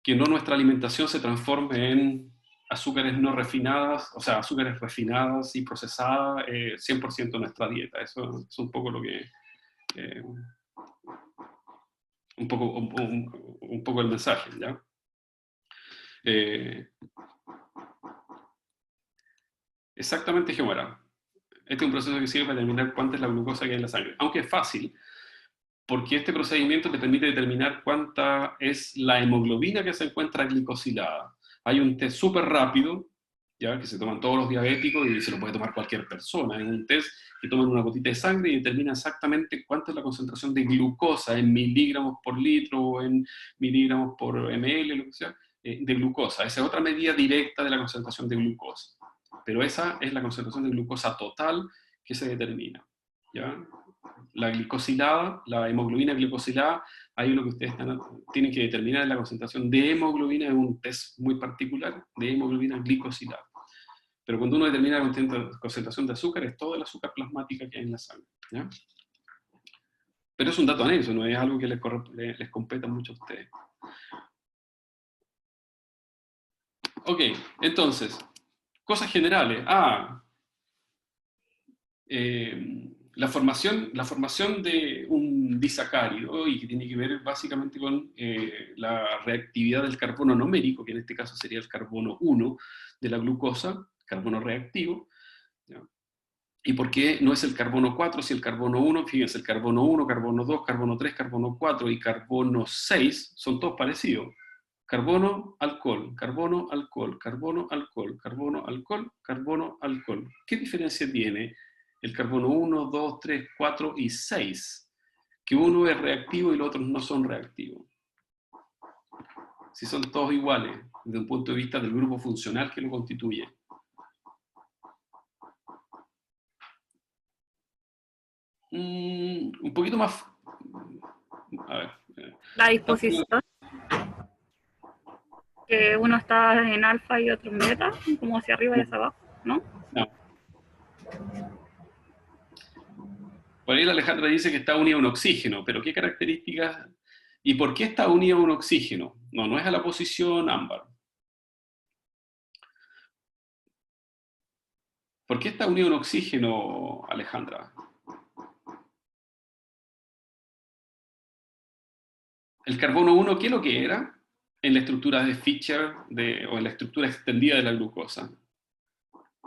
Que no nuestra alimentación se transforme en azúcares no refinadas, o sea, azúcares refinadas y procesadas, 100% de nuestra dieta. Eso es un poco lo que... Eh, un poco el mensaje, ¿ya? Eh, exactamente, Gemora. Este es un proceso que sirve para determinar cuánta es la glucosa que hay en la sangre. Aunque es fácil, porque este procedimiento te permite determinar cuánta es la hemoglobina que se encuentra glicosilada. Hay un test súper rápido, ¿ya? Que se toman todos los diabéticos y se lo puede tomar cualquier persona. Es un test que toman una gotita de sangre y determina exactamente cuánta es la concentración de glucosa en miligramos por litro o en miligramos por ml, lo que sea, de glucosa. Esa es otra medida directa de la concentración de glucosa. Pero esa es la concentración de glucosa total que se determina. ¿Ya? La glicosilada, la hemoglobina glicosilada, ahí lo que ustedes tienen que determinar es la concentración de hemoglobina, es un test muy particular de hemoglobina glicosilada. Pero cuando uno determina la concentración de azúcar, es toda el azúcar plasmática que hay en la sangre. ¿Ya? Pero es un dato anexo, no es algo que les competa mucho a ustedes. Ok, entonces, cosas generales. La formación de un disacárido, y que tiene que ver básicamente con la reactividad del carbono numérico, que en este caso sería el carbono 1 de la glucosa, carbono reactivo. ¿Ya? ¿Y por qué no es el carbono 4 si el carbono 1? Fíjense, el carbono 1, carbono 2, carbono 3, carbono 4 y carbono 6 son todos parecidos. Carbono, alcohol, carbono, alcohol, carbono, alcohol, carbono, alcohol, carbono, alcohol. ¿Qué diferencia tiene el carbono 1, 2, 3, 4 y 6? Que uno es reactivo y los otros no son reactivos. Si son todos iguales, desde un punto de vista del grupo funcional que lo constituye. Un poquito más... A ver. La disposición, que uno está en alfa y otro en beta, como hacia arriba y hacia abajo, ¿no? No. Por ahí la Alejandra dice que está unida a un oxígeno, pero ¿qué características? ¿Y por qué está unida a un oxígeno? No, no es a la posición ámbar. ¿Por qué está unido a un oxígeno, Alejandra? El carbono 1, ¿qué es lo que era en la estructura de Fischer o en la estructura extendida de la glucosa?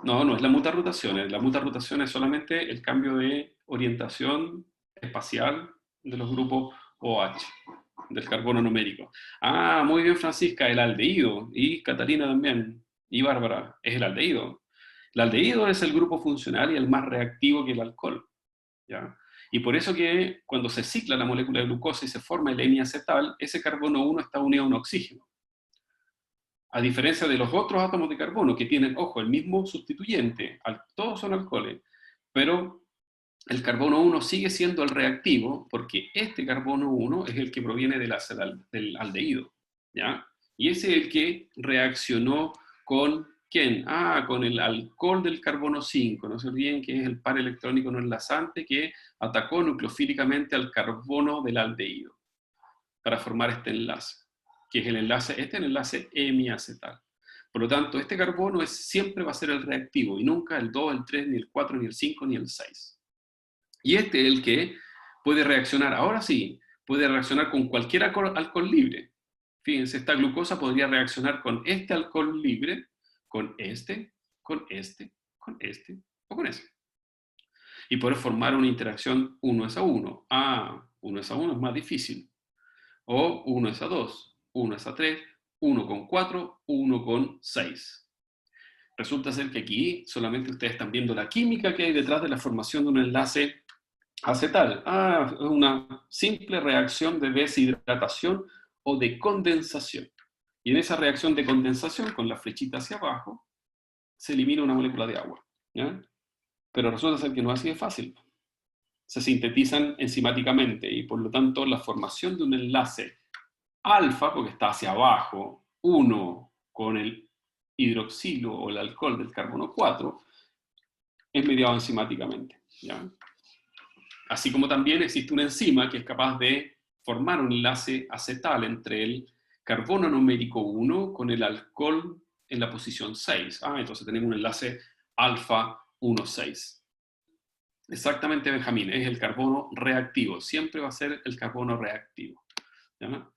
No, no es la mutarrotación. La mutarrotación es solamente el cambio de orientación espacial de los grupos OH, del carbono numérico. Ah, muy bien, Francisca, el aldehído. Y Catalina también. Y Bárbara, es el aldehído. El aldehído es el grupo funcional y el más reactivo que el alcohol. ¿Ya? Y por eso que cuando se cicla la molécula de glucosa y se forma el hemiacetal, ese carbono 1 está unido a un oxígeno. A diferencia de los otros átomos de carbono que tienen, ojo, el mismo sustituyente, todos son alcoholes, pero el carbono 1 sigue siendo el reactivo porque este carbono 1 es el que proviene del aldehído, ¿ya? Y ese es el que reaccionó con ¿quién? Ah, con el alcohol del carbono 5. No se olviden que es el par electrónico no enlazante que atacó nucleofílicamente al carbono del aldehído para formar este enlace, que es el enlace hemiacetal. Por lo tanto, este carbono siempre va a ser el reactivo y nunca el 2, el 3, ni el 4, ni el 5, ni el 6. Y este es el que puede reaccionar, ahora sí, puede reaccionar con cualquier alcohol libre. Fíjense, esta glucosa podría reaccionar con este alcohol libre, con este, con este, con este o con este. Y poder formar una interacción 1 es a 1. Ah, 1 es a 1 es más difícil. O 1 es a 2, 1 es a 3, 1 con 4, 1 con 6. Resulta ser que aquí solamente ustedes están viendo la química que hay detrás de la formación de un enlace acetal. Ah, es una simple reacción de deshidratación o de condensación. Y en esa reacción de condensación, con la flechita hacia abajo, se elimina una molécula de agua. ¿Ya? Pero resulta ser que no es así de fácil. Se sintetizan enzimáticamente y por lo tanto la formación de un enlace alfa, porque está hacia abajo, 1 con el hidroxilo o el alcohol del carbono 4, es mediado enzimáticamente. ¿Ya? Así como también existe una enzima que es capaz de formar un enlace acetal entre el carbono numérico 1 con el alcohol en la posición 6. Ah, entonces tenemos un enlace alfa 1,6. Exactamente, Benjamín, es el carbono reactivo. Siempre va a ser el carbono reactivo. ¿Ya?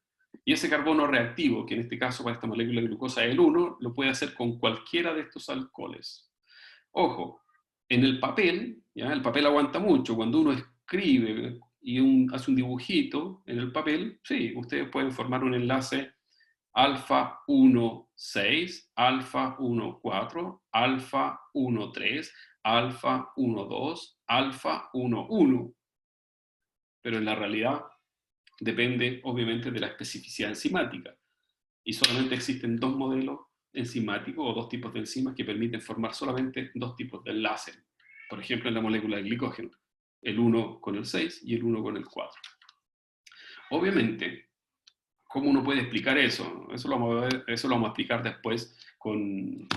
Y ese carbono reactivo, que en este caso para esta molécula de glucosa es el 1, lo puede hacer con cualquiera de estos alcoholes. Ojo, en el papel, ¿ya? El papel aguanta mucho. Cuando uno escribe y hace un dibujito en el papel, sí, ustedes pueden formar un enlace alfa 1,6, alfa 1,4, alfa 1,3, alfa 1,2, alfa 1,1. Pero en la realidad depende obviamente de la especificidad enzimática. Y solamente existen dos modelos enzimáticos o dos tipos de enzimas que permiten formar solamente dos tipos de enlace. Por ejemplo, en la molécula de glicógeno, el 1 con el 6 y el 1 con el 4. Obviamente, ¿cómo uno puede explicar eso? Eso lo vamos a explicar después con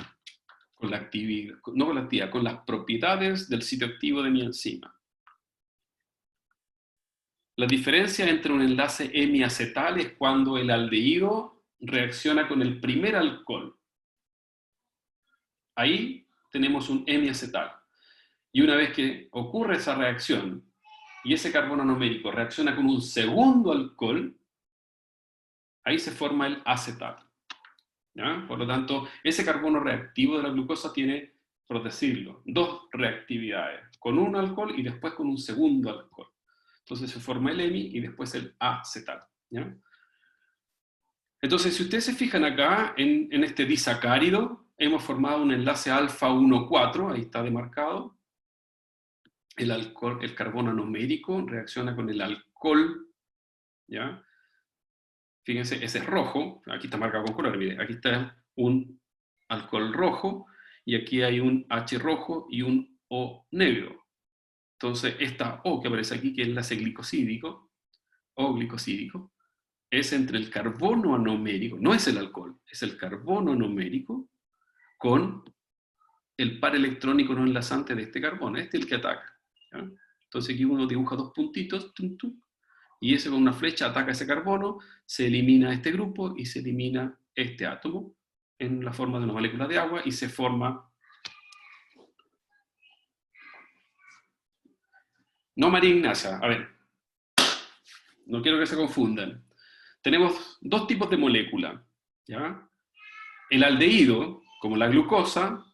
la actividad, no con la actividad, con las propiedades del sitio activo de mi enzima. La diferencia entre un enlace hemiacetal es cuando el aldehído reacciona con el primer alcohol. Ahí tenemos un hemiacetal. Y una vez que ocurre esa reacción y ese carbono numérico reacciona con un segundo alcohol, ahí se forma el acetal. ¿Ya? Por lo tanto, ese carbono reactivo de la glucosa tiene, por decirlo, dos reactividades, con un alcohol y después con un segundo alcohol. Entonces se forma el hemi y después el acetal. ¿Ya? Entonces, si ustedes se fijan acá, en este disacárido, hemos formado un enlace alfa 1,4, ahí está demarcado. El carbono numérico reacciona con el alcohol, ¿ya? Fíjense, ese es rojo, aquí está marcado con color, mire, aquí está un alcohol rojo, y aquí hay un H rojo y un O negro. Entonces, esta O que aparece aquí, que es el enlace glicosídico, O glicosídico, es entre el carbono anomérico, no es el alcohol, es el carbono anomérico con el par electrónico no enlazante de este carbono. Este es el que ataca. ¿Ya? Entonces aquí uno dibuja dos puntitos, tum, tum, y ese con una flecha ataca ese carbono, se elimina este grupo y se elimina este átomo en la forma de una molécula de agua y se forma... No, María Ignacia, a ver, no quiero que se confundan. Tenemos dos tipos de molécula, ¿ya? El aldehído, como la glucosa,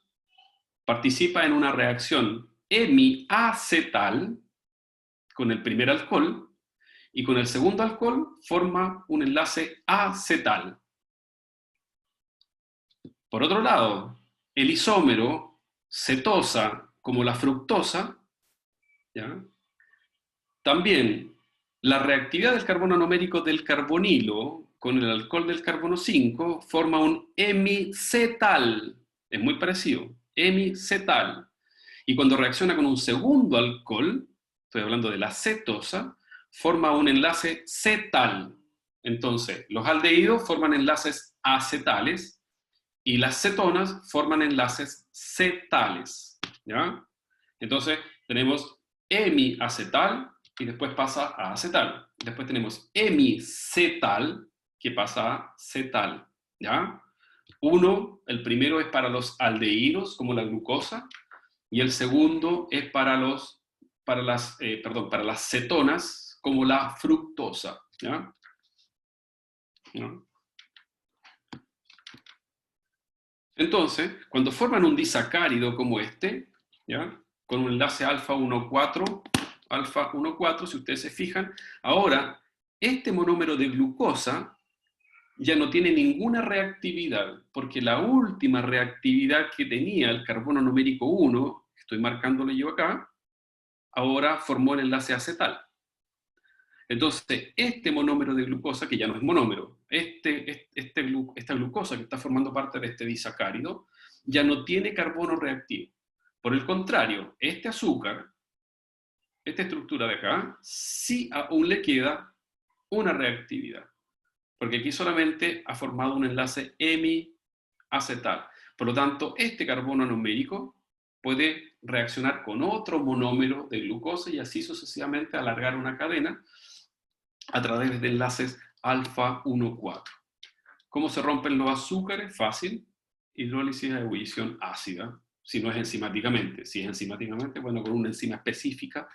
participa en una reacción hemiacetal con el primer alcohol y con el segundo alcohol forma un enlace acetal. Por otro lado, el isómero cetosa, como la fructosa, ¿ya? También la reactividad del carbono anomérico del carbonilo con el alcohol del carbono 5 forma un hemicetal. Es muy parecido, hemicetal. Y cuando reacciona con un segundo alcohol, estoy hablando de la cetosa, forma un enlace cetal. Entonces, los aldehídos forman enlaces acetales y las cetonas forman enlaces cetales. ¿Ya? Entonces, tenemos hemiacetal y después pasa a acetal. Después tenemos hemicetal que pasa a cetal. ¿Ya? El primero es para los aldehídos, como la glucosa, y el segundo es para las cetonas, como la fructosa. ¿Ya? ¿No? Entonces, cuando forman un disacárido como este, ¿ya? Con un enlace alfa 1,4, si ustedes se fijan, ahora este monómero de glucosa ya no tiene ninguna reactividad, porque la última reactividad que tenía el carbono numérico 1, estoy marcándolo yo acá, ahora formó el enlace acetal. Entonces, este monómero de glucosa, que ya no es monómero, esta glucosa que está formando parte de este disacárido, ya no tiene carbono reactivo. Por el contrario, este azúcar, esta estructura de acá, sí aún le queda una reactividad, porque aquí solamente ha formado un enlace hemiacetal. Por lo tanto, este carbono numérico puede reaccionar con otro monómero de glucosa y así sucesivamente alargar una cadena a través de enlaces alfa 1,4. ¿Cómo se rompen los azúcares? Fácil. Hidrólisis a ebullición ácida, si no es enzimáticamente. Si es enzimáticamente, bueno, con una enzima específica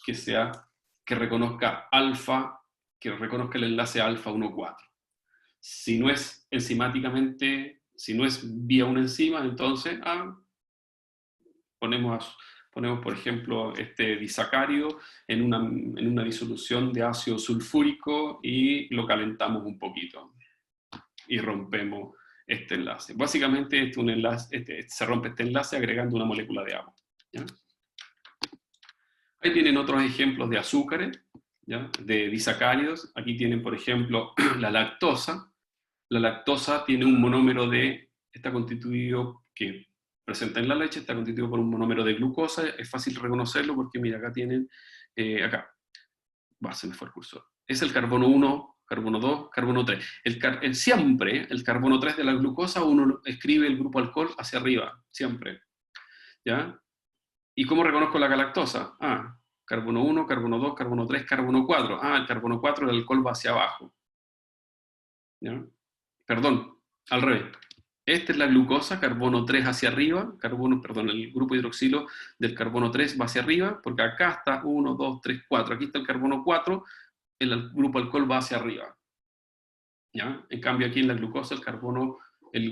que reconozca el enlace alfa 1,4. Si no es enzimáticamente, si no es vía una enzima, entonces ponemos, por ejemplo, este disacárido en una disolución de ácido sulfúrico y lo calentamos un poquito y rompemos este enlace. Básicamente se rompe este enlace agregando una molécula de agua. ¿Ya? Ahí tienen otros ejemplos de azúcares, ¿ya? De disacáridos. Aquí tienen, por ejemplo, la lactosa. La lactosa tiene un monómero está constituido, que presenta en la leche, está constituido por un monómero de glucosa. Es fácil reconocerlo porque, mira, acá tienen, se me fue el cursor. Es el carbono 1, carbono 2, carbono 3. Siempre, el carbono 3 de la glucosa, uno escribe el grupo alcohol hacia arriba, siempre. ¿Ya? ¿Y cómo reconozco la galactosa? Carbono 1, carbono 2, carbono 3, carbono 4. El carbono 4, el alcohol va hacia abajo. ¿Ya? Perdón, al revés. Esta es la glucosa, carbono 3 hacia arriba, el grupo hidroxilo del carbono 3 va hacia arriba, porque acá está 1, 2, 3, 4. Aquí está el carbono 4, el grupo alcohol va hacia arriba. ¿Ya? En cambio aquí en la glucosa el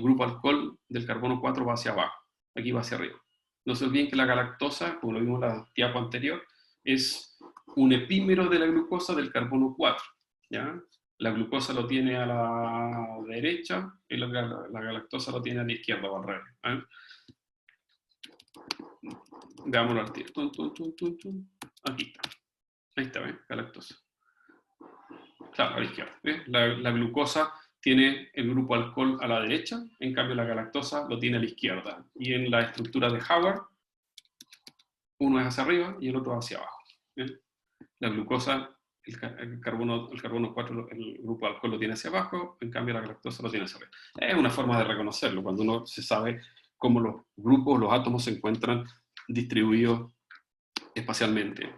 grupo alcohol del carbono 4 va hacia abajo. Aquí va hacia arriba. No se olviden que la galactosa, como lo vimos en la diapo anterior, es un epímero de la glucosa del carbono 4. ¿Ya? La glucosa lo tiene a la derecha y la galactosa lo tiene a la izquierda o al revés. Veámoslo al tiro. Aquí está. Ahí está, ¿ves? Galactosa. Claro, a la izquierda. ¿Ves? La glucosa tiene el grupo alcohol a la derecha, en cambio la galactosa lo tiene a la izquierda. Y en la estructura de Howard, Uno es hacia arriba y el otro hacia abajo. ¿Bien? La glucosa, el carbono 4, el grupo de alcohol lo tiene hacia abajo, en cambio la lactosa lo tiene hacia arriba. Es una forma de reconocerlo, cuando uno se sabe cómo los grupos, los átomos se encuentran distribuidos espacialmente.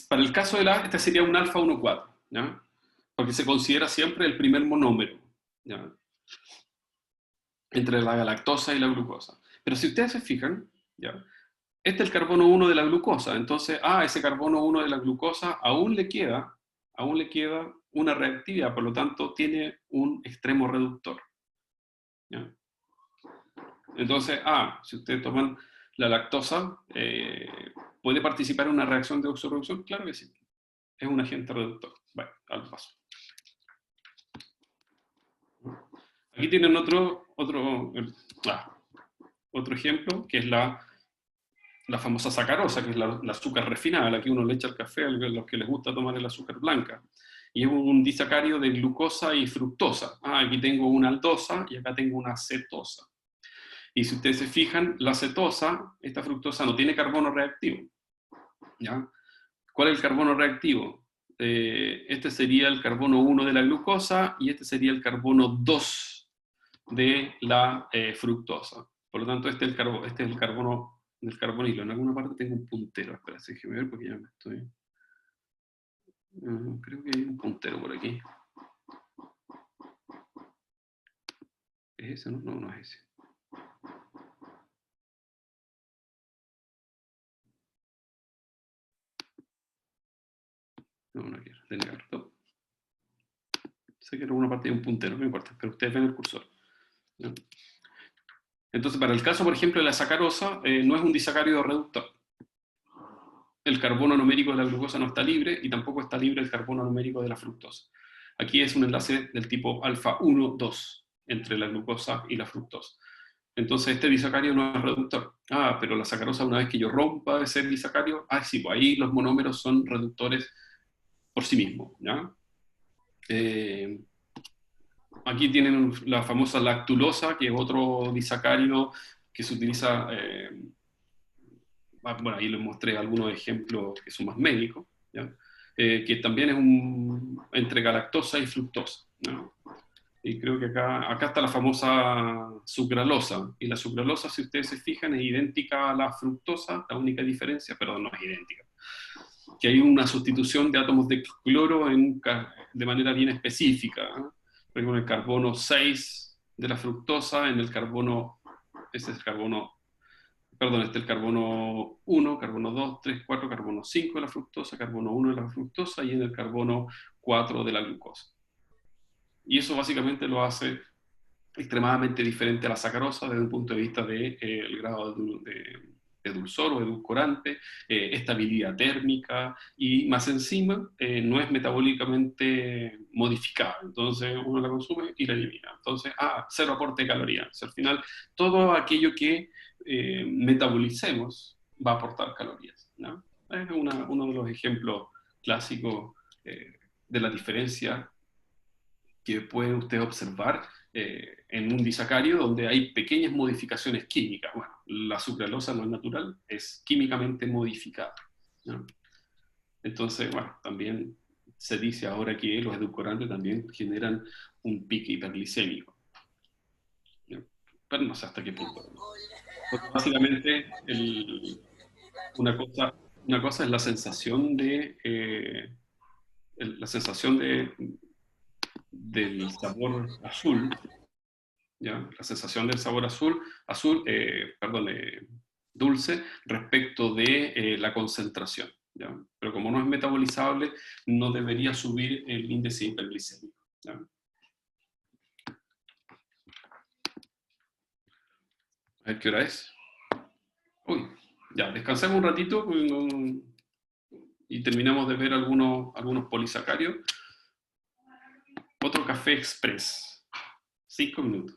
Para el caso del A, este sería un alfa 1,4, ¿ya? Porque se considera siempre el primer monómero, ¿ya? Entre la galactosa y la glucosa. Pero si ustedes se fijan, ¿ya? Este es el carbono 1 de la glucosa, entonces a ese carbono 1 de la glucosa aún le queda una reactividad, por lo tanto tiene un extremo reductor, ¿ya? Entonces, si ustedes toman la lactosa, ¿puede participar en una reacción de oxorreducción? Claro que sí, es un agente reductor. Bueno, al paso. Aquí tienen otro ejemplo, que es la famosa sacarosa, que es la azúcar refinada, la que uno le echa al café a los que les gusta tomar el azúcar blanca. Y es un disacario de glucosa y fructosa. Aquí tengo una aldosa y acá tengo una cetosa. Y si ustedes se fijan, la cetosa, esta fructosa, no tiene carbono reactivo, ¿ya? ¿Cuál es el carbono reactivo? Este sería el carbono 1 de la glucosa y este sería el carbono 2 de la fructosa. Por lo tanto, este es el carbono del carbonilo. En alguna parte tengo un puntero. Espera, déjeme ver porque ya me estoy... creo que hay un puntero por aquí. ¿Es ese? No, no es ese. No quiero. De negarlo. Sé que en alguna parte hay un puntero, no me importa, pero ustedes ven el cursor, ¿no? Entonces, para el caso, por ejemplo, de la sacarosa, no es un disacárido reductor. El carbono numérico de la glucosa no está libre y tampoco está libre el carbono numérico de la fructosa. Aquí es un enlace del tipo alfa 1, 2 entre la glucosa y la fructosa. Entonces este disacario no es reductor. Pero la sacarosa, una vez que yo rompa ese disacario, sí, pues ahí los monómeros son reductores por sí mismos, ¿ya? Aquí tienen la famosa lactulosa, que es otro disacario que se utiliza, bueno, ahí les mostré algunos ejemplos que son más médicos, ¿ya? Que también es entre galactosa y fructosa, ¿no? Y creo que acá está la famosa sucralosa, y la sucralosa, si ustedes se fijan, es idéntica a la fructosa, la única diferencia, perdón, no es idéntica, que hay una sustitución de átomos de cloro de manera bien específica, ¿eh? Por ejemplo, en el carbono 6 de la fructosa, este es el carbono, perdón, este es el carbono 1, carbono 2, 3, 4, carbono 5 de la fructosa, carbono 1 de la fructosa y en el carbono 4 de la glucosa. Y eso básicamente lo hace extremadamente diferente a la sacarosa desde un punto de vista del grado de dulzor o edulcorante, estabilidad térmica y más encima no es metabólicamente modificada. Entonces uno la consume y la elimina. Entonces, cero aporte de calorías. Al final, todo aquello que metabolicemos va a aportar calorías, ¿no? Es uno de los ejemplos clásicos de la diferencia que puede usted observar en un disacario donde hay pequeñas modificaciones químicas. Bueno, la sucralosa no es natural, es químicamente modificada, ¿no? Entonces, bueno, también se dice ahora que los edulcorantes también generan un pique hiperglicémico, ¿no? Pero no sé hasta qué punto, ¿no? Porque básicamente una cosa es la sensación del sabor azul, ¿ya? La sensación del sabor dulce respecto de la concentración, ¿ya? Pero como no es metabolizable, no debería subir el índice hiperglicémico, ¿ya? A ver qué hora es. Uy, ya, descansemos un ratito y terminamos de ver algunos polisacarios. Otro café express. 5 minutos.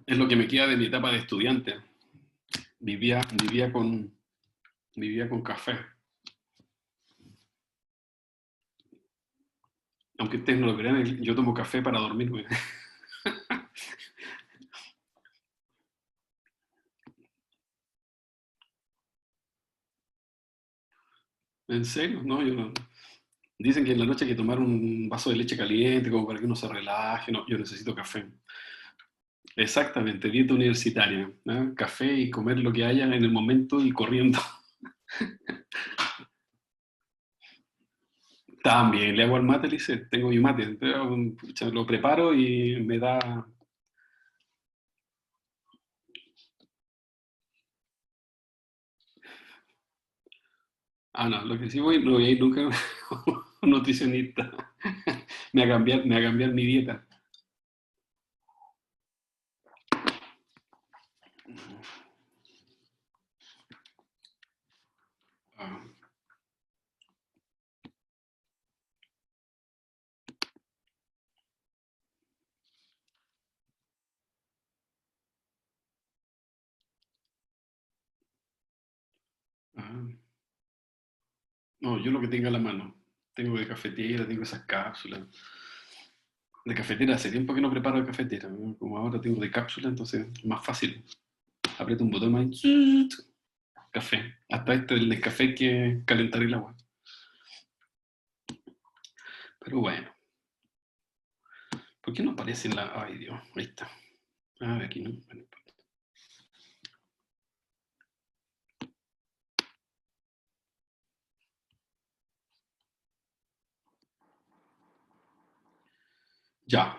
Es lo que me queda de mi etapa de estudiante. Vivía, vivía con, vivía con café. Aunque ustedes no lo crean, yo tomo café para dormirme. ¿En serio? No, yo no. Dicen que en la noche hay que tomar un vaso de leche caliente como para que uno se relaje. No, yo necesito café. Exactamente, dieta universitaria, ¿no? Café y comer lo que haya en el momento y corriendo. También le hago al mate, le dice, tengo mi mate, pero, pucha, lo preparo y me da... Ah, no, lo que sí voy, no voy a ir nunca a un nutricionista. Me va a cambiar mi dieta. Ah, ah. No, yo lo que tenga a la mano. Tengo de cafetera, tengo esas cápsulas. De cafetera, hace tiempo que no preparo de cafetera, ¿no? Como ahora tengo de cápsula, entonces es más fácil. Aprieto un botón ahí, café. Hasta este del café hay que calentar el agua. Pero bueno, ¿por qué no aparece en la...? Ay, Dios, ahí está. Ah, aquí no. Bueno, ya.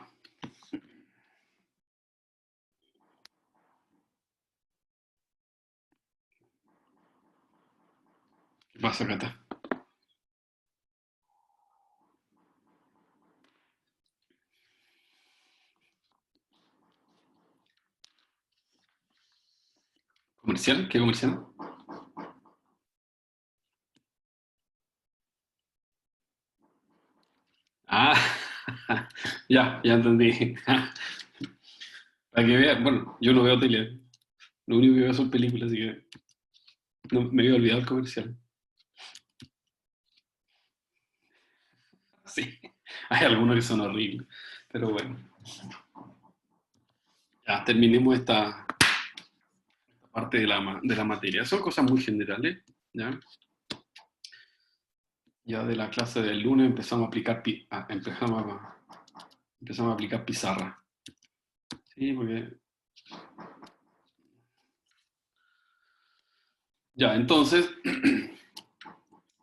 ¿Qué pasa, Cata? ¿Comercial? ¿Qué comercial? Ah, ya entendí. Para que vean, bueno, yo no veo tele. Lo único que veo son películas, así que no, me había olvidado el comercial. Sí, hay algunos que son horribles. Pero bueno, ya terminemos esta parte de la materia. Son cosas muy generales, ¿ya? Ya de la clase del lunes empezamos a aplicar, empezamos a aplicar pizarra. Sí, porque... Ya, entonces,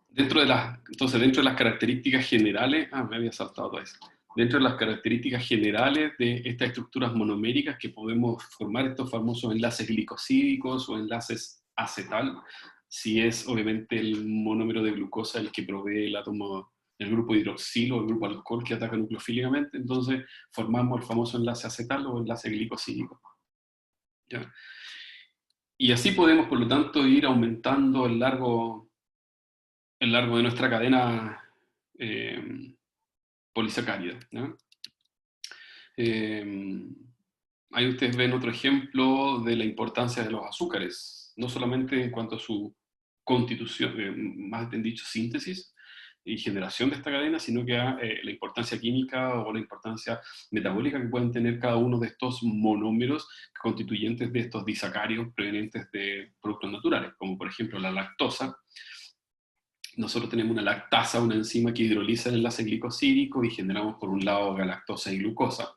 dentro de las características generales, me había saltado todo eso. Dentro de las características generales de estas estructuras monoméricas que podemos formar estos famosos enlaces glicosídicos o enlaces acetal, si es obviamente el monómero de glucosa el que provee el átomo, el grupo hidroxilo o el grupo alcohol que ataca nucleofílicamente, entonces formamos el famoso enlace acetal o enlace glicosídico. ¿Ya? Y así podemos, por lo tanto, ir aumentando el largo de nuestra cadena eh, polisacárida, ¿no? Eh, Ahí ustedes ven otro ejemplo de la importancia de los azúcares, no solamente en cuanto a su constitución, más bien dicho, síntesis y generación de esta cadena, sino que a la importancia química o la importancia metabólica que pueden tener cada uno de estos monómeros constituyentes de estos disacáridos provenientes de productos naturales, como por ejemplo la lactosa. Nosotros tenemos una lactasa, una enzima que hidroliza el enlace glicosídico y generamos por un lado galactosa y glucosa.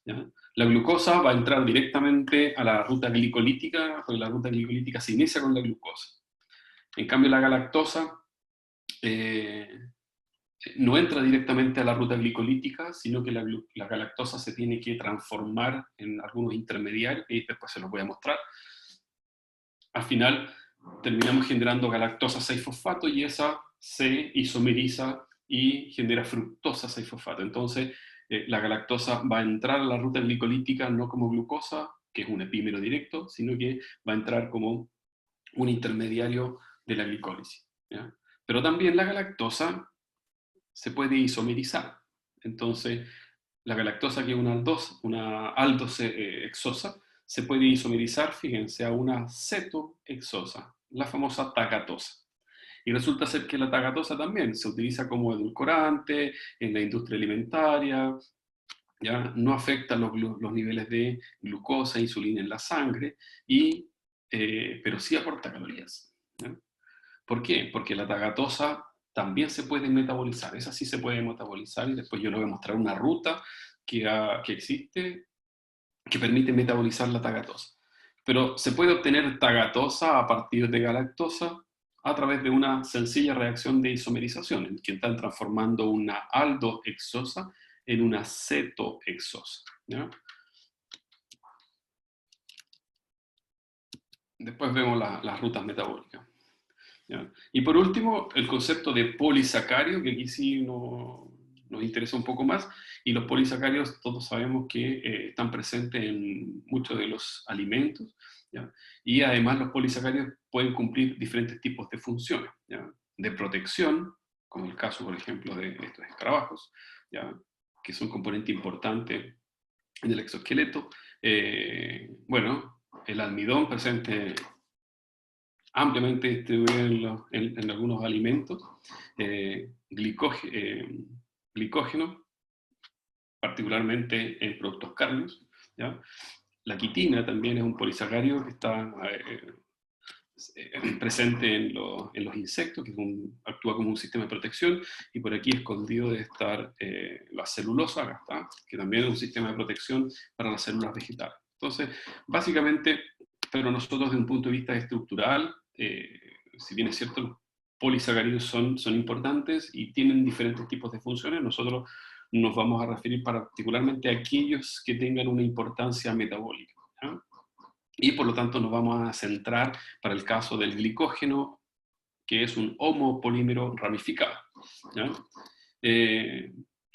¿Ya? La glucosa va a entrar directamente a la ruta glicolítica, porque la ruta glicolítica se inicia con la glucosa. En cambio, la galactosa eh, no entra directamente a la ruta glicolítica, sino que la galactosa se tiene que transformar en algunos intermediarios, y después se los voy a mostrar. Al final, terminamos generando galactosa 6-fosfato y esa se isomeriza y genera fructosa 6-fosfato. Entonces, la galactosa va a entrar a la ruta glicolítica no como glucosa, que es un epímero directo, sino que va a entrar como un intermediario de la glicólisis, ¿ya? Pero también la galactosa se puede isomerizar. Entonces, la galactosa, que es una aldose exosa, se puede isomerizar, fíjense, a una cetohexosa, la famosa tagatosa. Y resulta ser que la tagatosa también se utiliza como edulcorante en la industria alimentaria, ¿ya? No afecta los niveles de glucosa e insulina en la sangre, pero sí aporta calorías, ¿ya? ¿Por qué? Porque la tagatosa también se puede metabolizar, esa sí se puede metabolizar, y después yo le voy a mostrar una ruta que existe que permite metabolizar la tagatosa. Pero se puede obtener tagatosa a partir de galactosa a través de una sencilla reacción de isomerización, en que están transformando una aldohexosa en una cetohexosa, ¿ya? Después vemos las rutas metabólicas, ¿ya? Y por último, el concepto de polisacárido, que aquí sí nos interesa un poco más, y los polisacáridos todos sabemos que están presentes en muchos de los alimentos, ¿ya? Y además los polisacáridos pueden cumplir diferentes tipos de funciones, ¿ya? De protección, como el caso, por ejemplo, de estos escarabajos, ¿ya? Que son un componente importante en el exoesqueleto. Bueno, el almidón presente ampliamente distribuido en algunos alimentos, glicógeno, particularmente en productos cárnicos, ¿ya? La quitina también es un polisacárido que está presente en los insectos, que actúa como un sistema de protección, y por aquí escondido debe estar la celulosa, acá está, que también es un sistema de protección para las células vegetales. Entonces, básicamente, pero nosotros desde un punto de vista estructural, si bien es cierto, los polisacáridos son importantes y tienen diferentes tipos de funciones, nosotros nos vamos a referir particularmente a aquellos que tengan una importancia metabólica, ¿ya? Y por lo tanto nos vamos a centrar para el caso del glicógeno, que es un homopolímero ramificado, ¿ya?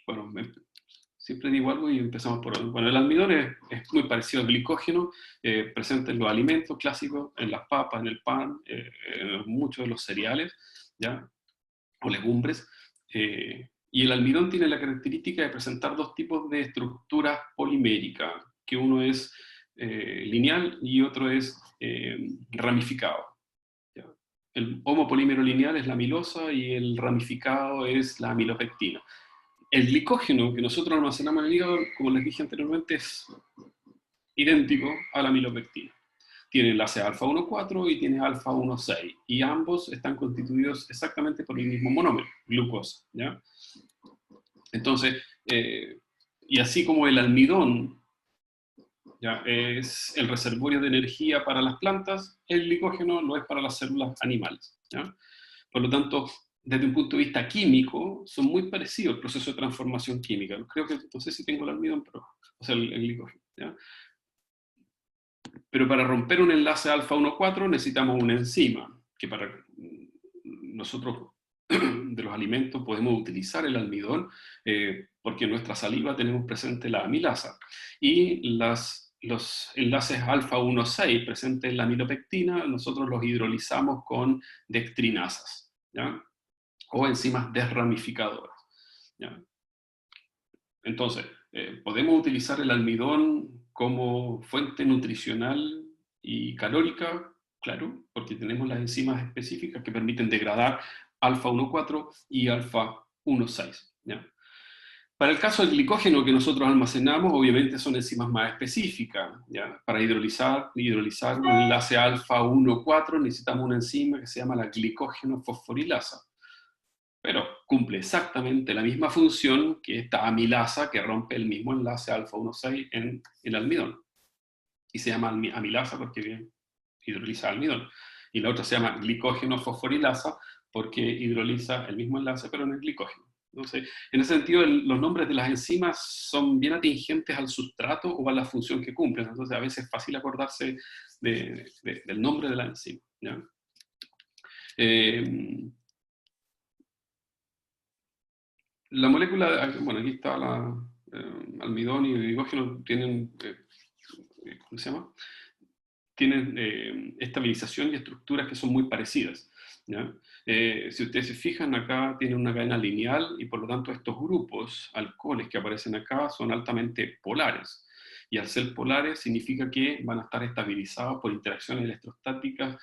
Bueno, siempre digo algo y empezamos por otro. Bueno, el almidón es muy parecido al glicógeno, presente en los alimentos clásicos, en las papas, en el pan, en muchos de los cereales, ¿ya? O legumbres. Y el almidón tiene la característica de presentar dos tipos de estructuras poliméricas, que uno es lineal y otro es ramificado, ¿ya? El homopolímero lineal es la amilosa y el ramificado es la amilopectina. El glicógeno que nosotros almacenamos en el hígado, como les dije anteriormente, es idéntico a la amilopectina. Tiene enlace alfa 1,4 y tiene alfa 1,6, y ambos están constituidos exactamente por el mismo monómero, glucosa, ¿ya? Entonces, y así como el almidón, ¿ya?, es el reservorio de energía para las plantas, el glicógeno lo es para las células animales, ¿ya? Por lo tanto, desde un punto de vista químico, son muy parecidos el proceso de transformación química. Creo que, no sé si tengo el almidón, pero, o sea, el glicógeno, ¿ya? Pero para romper un enlace alfa 1,4 necesitamos una enzima, que para nosotros de los alimentos podemos utilizar el almidón, porque en nuestra saliva tenemos presente la amilasa. Y los enlaces alfa 1,6 presentes en la amilopectina, nosotros los hidrolizamos con dextrinasas, ¿ya? O enzimas desramificadoras, ¿ya? Entonces, podemos utilizar el almidón como fuente nutricional y calórica, claro, porque tenemos las enzimas específicas que permiten degradar alfa 1,4 y alfa 1,6, ¿ya? Para el caso del glicógeno que nosotros almacenamos, obviamente son enzimas más específicas, ¿ya? Para hidrolizar un enlace alfa 1,4 necesitamos una enzima que se llama la glicógeno fosforilasa, pero cumple exactamente la misma función que esta amilasa que rompe el mismo enlace alfa 1,6 en el almidón. Y se llama amilasa porque hidroliza almidón. Y la otra se llama glicógeno fosforilasa porque hidroliza el mismo enlace pero en el glicógeno. Entonces, en ese sentido, los nombres de las enzimas son bien atingentes al sustrato o a la función que cumplen. Entonces, a veces es fácil acordarse del nombre de la enzima, ¿ya? La molécula, bueno, aquí está almidón y glicógeno tienen, ¿cómo se llama? Tienen estabilización y estructuras que son muy parecidas, ¿ya? Si ustedes se fijan, acá tienen una cadena lineal y por lo tanto estos grupos, alcoholes que aparecen acá, son altamente polares. Y al ser polares significa que van a estar estabilizados por interacciones electrostáticas,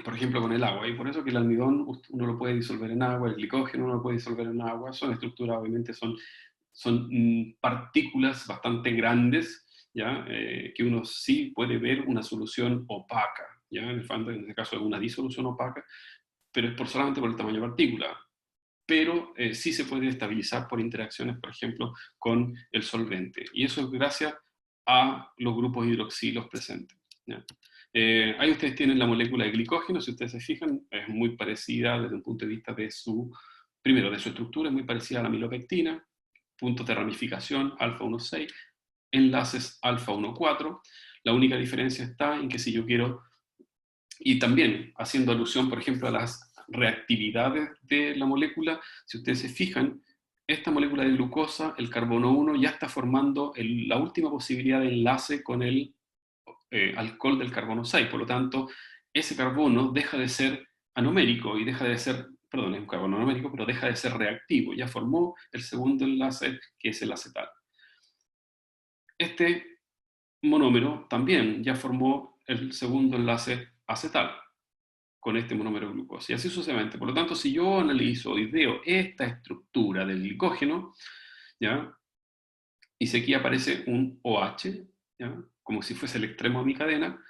por ejemplo, con el agua. Y por eso que el almidón uno lo puede disolver en agua, el glicógeno uno lo puede disolver en agua. Son estructuras, obviamente, son partículas bastante grandes, ¿ya? Que uno sí puede ver una solución opaca, ¿ya? En este caso es una disolución opaca, pero es solamente por el tamaño de partícula. Pero sí se puede estabilizar por interacciones, por ejemplo, con el solvente. Y eso es gracias a los grupos hidroxilos presentes, ¿ya? Ahí ustedes tienen la molécula de glicógeno, si ustedes se fijan, es muy parecida desde un punto de vista de primero, de su estructura, es muy parecida a la amilopectina, puntos de ramificación, alfa 1,6, enlaces alfa 1,4. La única diferencia está en que si yo quiero, y también haciendo alusión, por ejemplo, a las reactividades de la molécula, si ustedes se fijan, esta molécula de glucosa, el carbono 1, ya está formando la última posibilidad de enlace con el alcohol del carbono 6. Por lo tanto, ese carbono deja de ser anomérico y deja de ser, perdón, es un carbono anomérico, pero deja de ser reactivo. Ya formó el segundo enlace, que es el acetal. Este monómero también ya formó el segundo enlace acetal con este monómero de glucosa, y así sucesivamente. Por lo tanto, si yo analizo y veo esta estructura del glicógeno, ¿ya? Y si aquí aparece un OH, ¿ya? Como si fuese el extremo de mi cadena,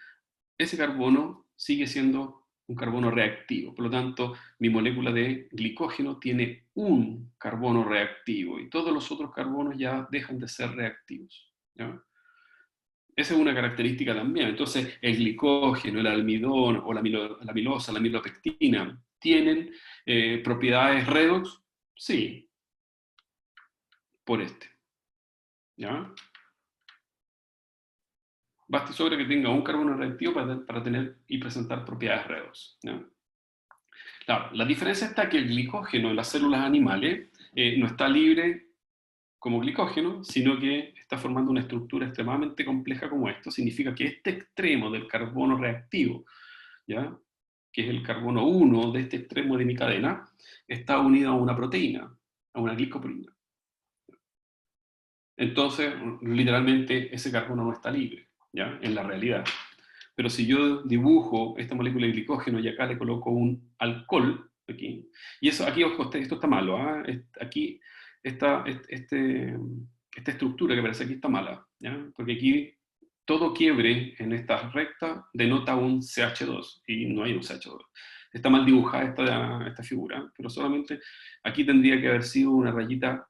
ese carbono sigue siendo un carbono reactivo. Por lo tanto, mi molécula de glicógeno tiene un carbono reactivo y todos los otros carbonos ya dejan de ser reactivos, ¿ya? Esa es una característica también. Entonces, el glicógeno, el almidón, o la amilosa, la amilopectina, ¿tienen propiedades redox? Sí, por este, ¿ya? Basta y sobra que tenga un carbono reactivo para tener y presentar propiedades redox, ¿ya? Claro, la diferencia está que el glicógeno en las células animales no está libre como glicógeno, sino que está formando una estructura extremadamente compleja como esto. Significa que este extremo del carbono reactivo, ¿ya? Que es el carbono 1 de este extremo de mi cadena, está unido a una proteína, a una glicoproteína. Entonces, literalmente, ese carbono no está libre, ¿ya? En la realidad. Pero si yo dibujo esta molécula de glicógeno y acá le coloco un alcohol, aquí, y eso, aquí, ojo, esto está malo, ¿eh? Aquí, esta estructura que aparece aquí está mala, ¿ya? Porque aquí todo quiebre en esta recta denota un CH2, y no hay un CH2. Está mal dibujada esta figura, pero solamente aquí tendría que haber sido una rayita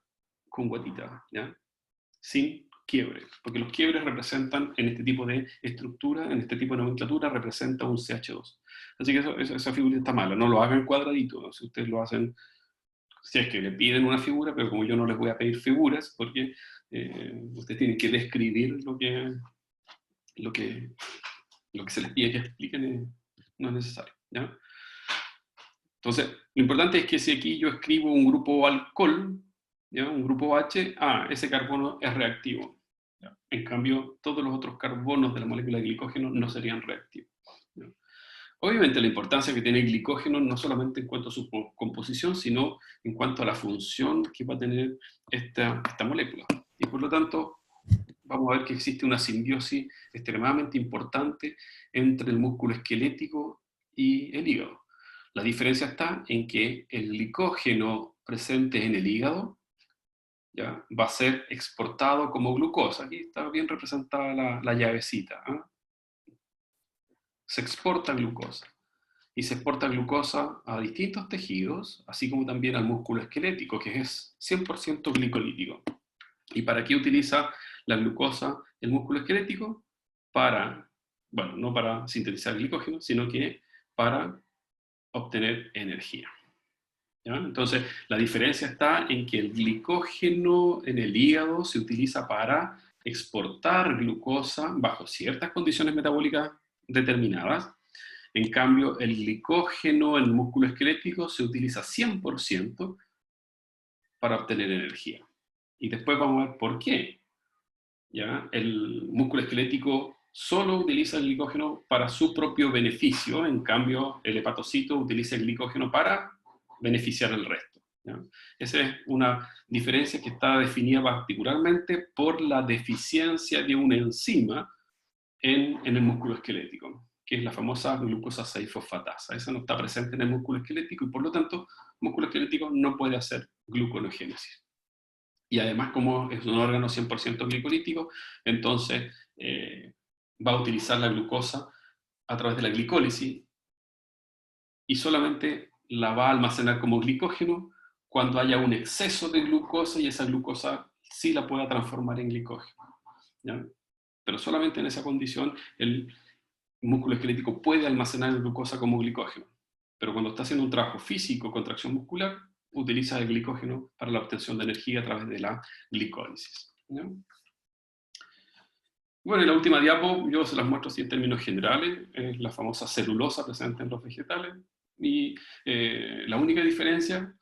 con guatita, ¿ya? Sin quiebre, porque los quiebres representan, en este tipo de estructura, en este tipo de nomenclatura, representa un CH2. Así que esa figura está mala, no lo hagan cuadradito, ¿no? Si ustedes lo hacen, si es que le piden una figura, pero como yo no les voy a pedir figuras, porque ustedes tienen que describir lo que se les pide que expliquen, no es necesario, ¿ya? Entonces, lo importante es que si aquí yo escribo un grupo alcohol, ¿ya? Un grupo H, ese carbono es reactivo. ¿Ya? En cambio, todos los otros carbonos de la molécula de glicógeno no serían reactivos, ¿ya? Obviamente la importancia que tiene el glicógeno no solamente en cuanto a su composición, sino en cuanto a la función que va a tener esta molécula. Y por lo tanto, vamos a ver que existe una simbiosis extremadamente importante entre el músculo esquelético y el hígado. La diferencia está en que el glicógeno presente en el hígado, ¿ya? Va a ser exportado como glucosa. Aquí está bien representada la llavecita, ¿eh? Se exporta glucosa. Y se exporta glucosa a distintos tejidos, así como también al músculo esquelético, que es 100% glicolítico. ¿Y para qué utiliza la glucosa el músculo esquelético? Bueno, no para sintetizar glicógeno, sino que para obtener energía, ¿ya? Entonces, la diferencia está en que el glicógeno en el hígado se utiliza para exportar glucosa bajo ciertas condiciones metabólicas determinadas. En cambio, el glicógeno en el músculo esquelético se utiliza 100% para obtener energía. Y después vamos a ver por qué, ¿ya? El músculo esquelético solo utiliza el glicógeno para su propio beneficio, en cambio el hepatocito utiliza el glicógeno para beneficiar al resto. ¿ya? Esa es una diferencia que está definida particularmente por la deficiencia de una enzima en el músculo esquelético, que es la famosa glucosa 6-fosfatasa. Esa no está presente en el músculo esquelético y por lo tanto el músculo esquelético no puede hacer gluconeogénesis. Y además, como es un órgano 100% glicolítico, entonces va a utilizar la glucosa a través de la glicólisis y solamente la va a almacenar como glicógeno cuando haya un exceso de glucosa y esa glucosa sí la pueda transformar en glicógeno, ¿ya? Pero solamente en esa condición el músculo esquelético puede almacenar glucosa como glicógeno. Pero cuando está haciendo un trabajo físico, contracción muscular, utiliza el glicógeno para la obtención de energía a través de la glicólisis, ¿no? Bueno, y la última diapo, yo se las muestro así en términos generales, es la famosa celulosa presente en los vegetales, y la única diferencia,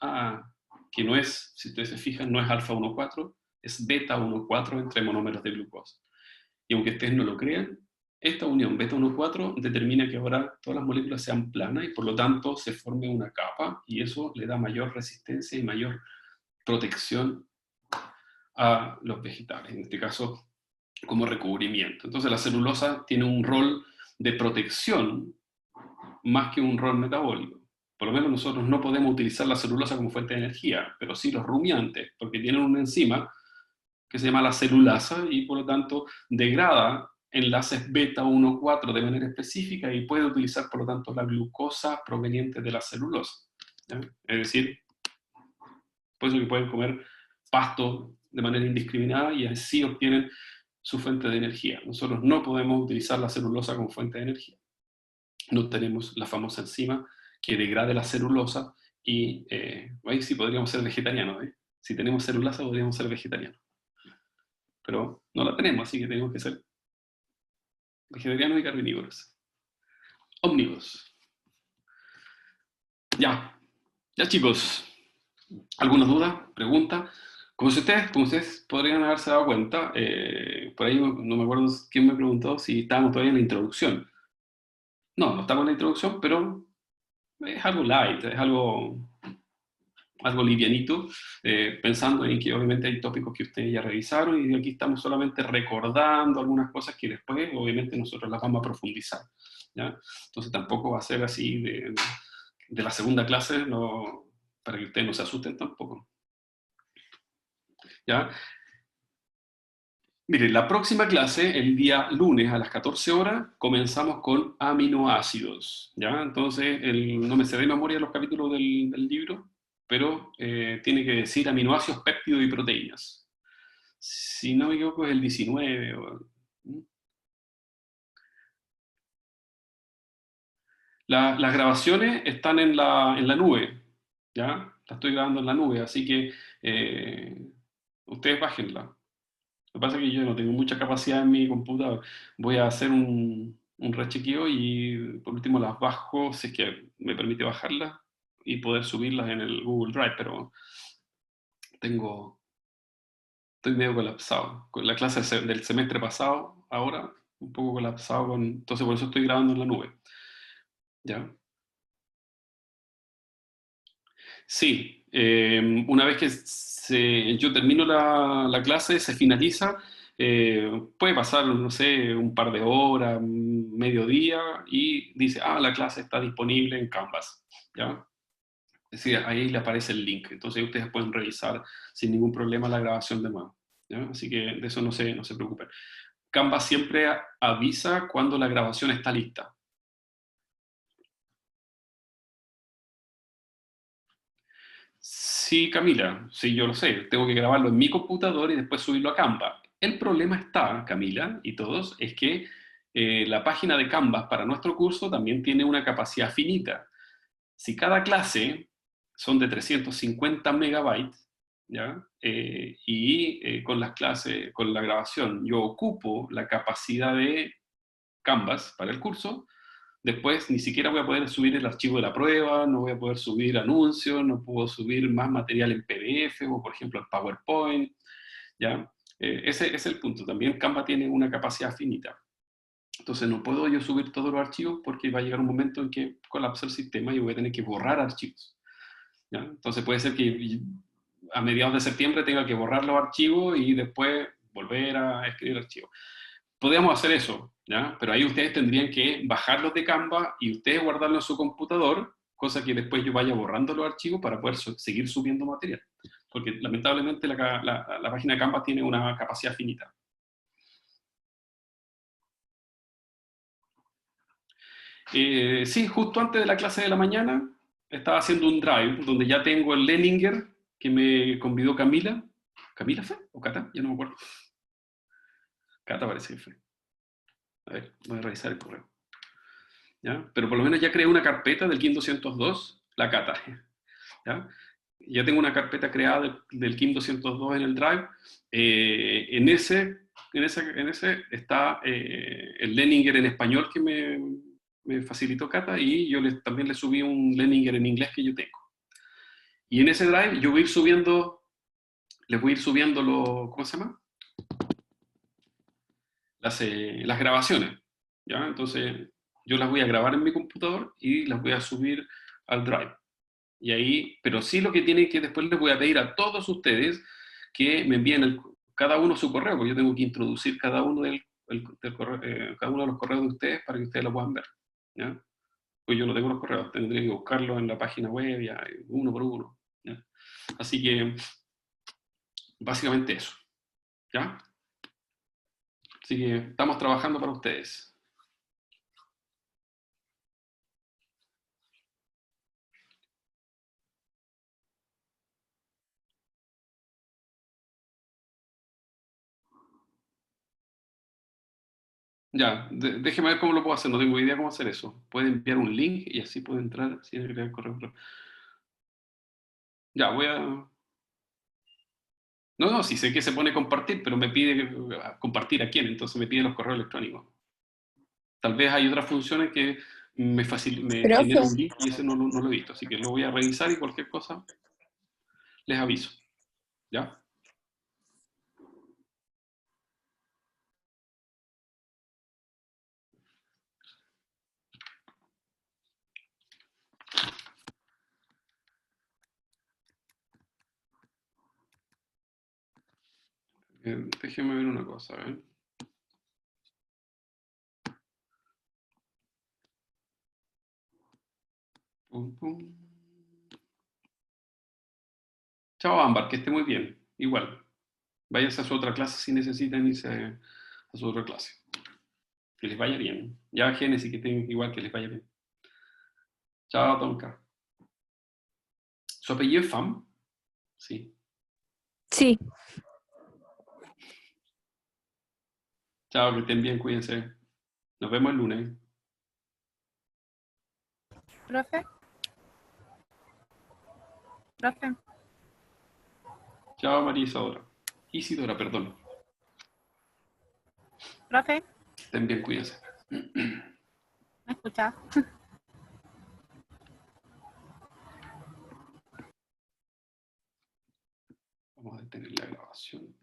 que no es, si ustedes se fijan, no es alfa 1,4, es beta 1,4 entre monómeros de glucosa. Y aunque ustedes no lo crean, esta unión beta 1,4 determina que ahora todas las moléculas sean planas y por lo tanto se forme una capa, y eso le da mayor resistencia y mayor protección a los vegetales, en este caso como recubrimiento. Entonces la celulosa tiene un rol de protección más que un rol metabólico. Por lo menos nosotros no podemos utilizar la celulosa como fuente de energía, pero sí los rumiantes, porque tienen una enzima que se llama la celulasa y por lo tanto degrada enlaces beta 1,4 de manera específica y puede utilizar por lo tanto la glucosa proveniente de la celulosa, ¿ya? Es decir, por eso que pueden comer pasto de manera indiscriminada y así obtienen su fuente de energía. Nosotros no podemos utilizar la celulosa como fuente de energía. No tenemos la famosa enzima que degrade la celulosa y ahí sí podríamos ser vegetarianos. Si tenemos celulosa podríamos ser vegetarianos. Pero no la tenemos, así que tenemos que ser vegetarianos y carnívoros. Omnívoros. Ya, ya chicos. ¿Alguna duda? ¿Pregunta? Como ustedes podrían haberse dado cuenta, por ahí no me acuerdo quién me preguntó si estábamos todavía en la introducción. No, no estamos en la introducción, pero es algo light, es algo livianito, pensando en que obviamente hay tópicos que ustedes ya revisaron y aquí estamos solamente recordando algunas cosas que después obviamente nosotros las vamos a profundizar, ¿ya? Entonces tampoco va a ser así de la segunda clase, no, para que ustedes no se asusten tampoco, ¿ya? Mire, la próxima clase, el día lunes a las 14 horas, comenzamos con aminoácidos, ¿ya? Entonces, no me sé de memoria los capítulos del libro, pero tiene que decir aminoácidos, péptidos y proteínas. Si no me equivoco, es el 19. Las grabaciones están en la nube, ¿ya? La estoy grabando en la nube, así que ustedes bájenla. Lo que pasa es que yo no tengo mucha capacidad en mi computador. Voy a hacer un rechequeo y por último las bajo, si es que me permite bajarlas y poder subirlas en el Google Drive, pero estoy medio colapsado. Con la clase del semestre pasado, ahora, un poco colapsado, entonces por eso estoy grabando en la nube. ¿Ya? Sí, una vez que yo termino la clase, se finaliza, puede pasar, no sé, un par de horas, mediodía, y dice, la clase está disponible en Canvas, ¿ya? Es decir, ahí le aparece el link, entonces ustedes pueden revisar sin ningún problema la grabación de nuevo, ¿ya? Así que de eso no se preocupen. Canvas siempre avisa cuando la grabación está lista. Sí, Camila, sí, yo lo sé. Tengo que grabarlo en mi computador y después subirlo a Canva. El problema está, Camila y todos, es que la página de Canvas para nuestro curso también tiene una capacidad finita. Si cada clase son de 350 megabytes, ¿ya? Con las clases, con la grabación, yo ocupo la capacidad de Canvas para el curso. Después ni siquiera voy a poder subir el archivo de la prueba, no voy a poder subir anuncios, no puedo subir más material en PDF o, por ejemplo, en PowerPoint, ¿ya? Ese es el punto. También Canva tiene una capacidad finita. Entonces no puedo yo subir todos los archivos porque va a llegar un momento en que colapsa el sistema y voy a tener que borrar archivos. ¿ya? Entonces puede ser que a mediados de septiembre tenga que borrar los archivos y después volver a escribir archivos. Podríamos hacer eso, ¿ya? Pero ahí ustedes tendrían que bajarlos de Canva y ustedes guardarlos en su computador, cosa que después yo vaya borrando los archivos para poder seguir subiendo material. Porque lamentablemente la página de Canva tiene una capacidad finita. Sí, justo antes de la clase de la mañana estaba haciendo un drive donde ya tengo el Leninger que me convidó Camila. ¿Camila fue? ¿O Cata? Ya no me acuerdo. Cata parece que fue. A ver, voy a revisar el correo. ¿Ya? Pero por lo menos ya creé una carpeta del KIM 202, la Cata. ¿Ya? Ya tengo una carpeta creada del KIM 202 en el Drive. En ese está el Leninger en español que me facilitó Cata y yo también le subí un Leninger en inglés que yo tengo. Y en ese Drive yo voy a ir subiendo, les voy a ir subiendo ¿cómo se llama? Las grabaciones. ¿Ya? Entonces yo las voy a grabar en mi computador y las voy a subir al Drive. Y ahí, pero sí lo que tiene que después les voy a pedir a todos ustedes que me envíen cada uno su correo, porque yo tengo que introducir cada uno, cada uno de los correos de ustedes para que ustedes lo puedan ver. ¿Ya? Pues yo no tengo los correos, tendré que buscarlos en la página web, ya, uno por uno. ¿Ya? Así que, básicamente eso. ¿Ya? Así que estamos trabajando para ustedes. Ya, déjeme ver cómo lo puedo hacer, no tengo idea cómo hacer eso. Puede enviar un link y así puede entrar sin agregar correo. Ya, voy a... No, no, sí sé que se pone compartir, pero me pide compartir a quién, entonces me pide los correos electrónicos. Tal vez hay otras funciones que me Profe, genera un link y ese no lo he visto, así que lo voy a revisar y cualquier cosa les aviso. ¿Ya? Déjenme ver una cosa, ¿eh? Pum, pum. Chao, Ámbar, que esté muy bien. Igual. Váyanse a su otra clase si necesitan irse a su otra clase. Que les vaya bien. Ya, Génesis, que estén igual, que les vaya bien. Chao, Tonka. ¿Su apellido es Fam? Sí. sí. Chao, que estén bien, cuídense. Nos vemos el lunes. Profe. Profe. Chao, María Isidora. Isidora, perdón. Profe. Estén bien, cuídense. ¿Me escuchas? Vamos a detener la grabación.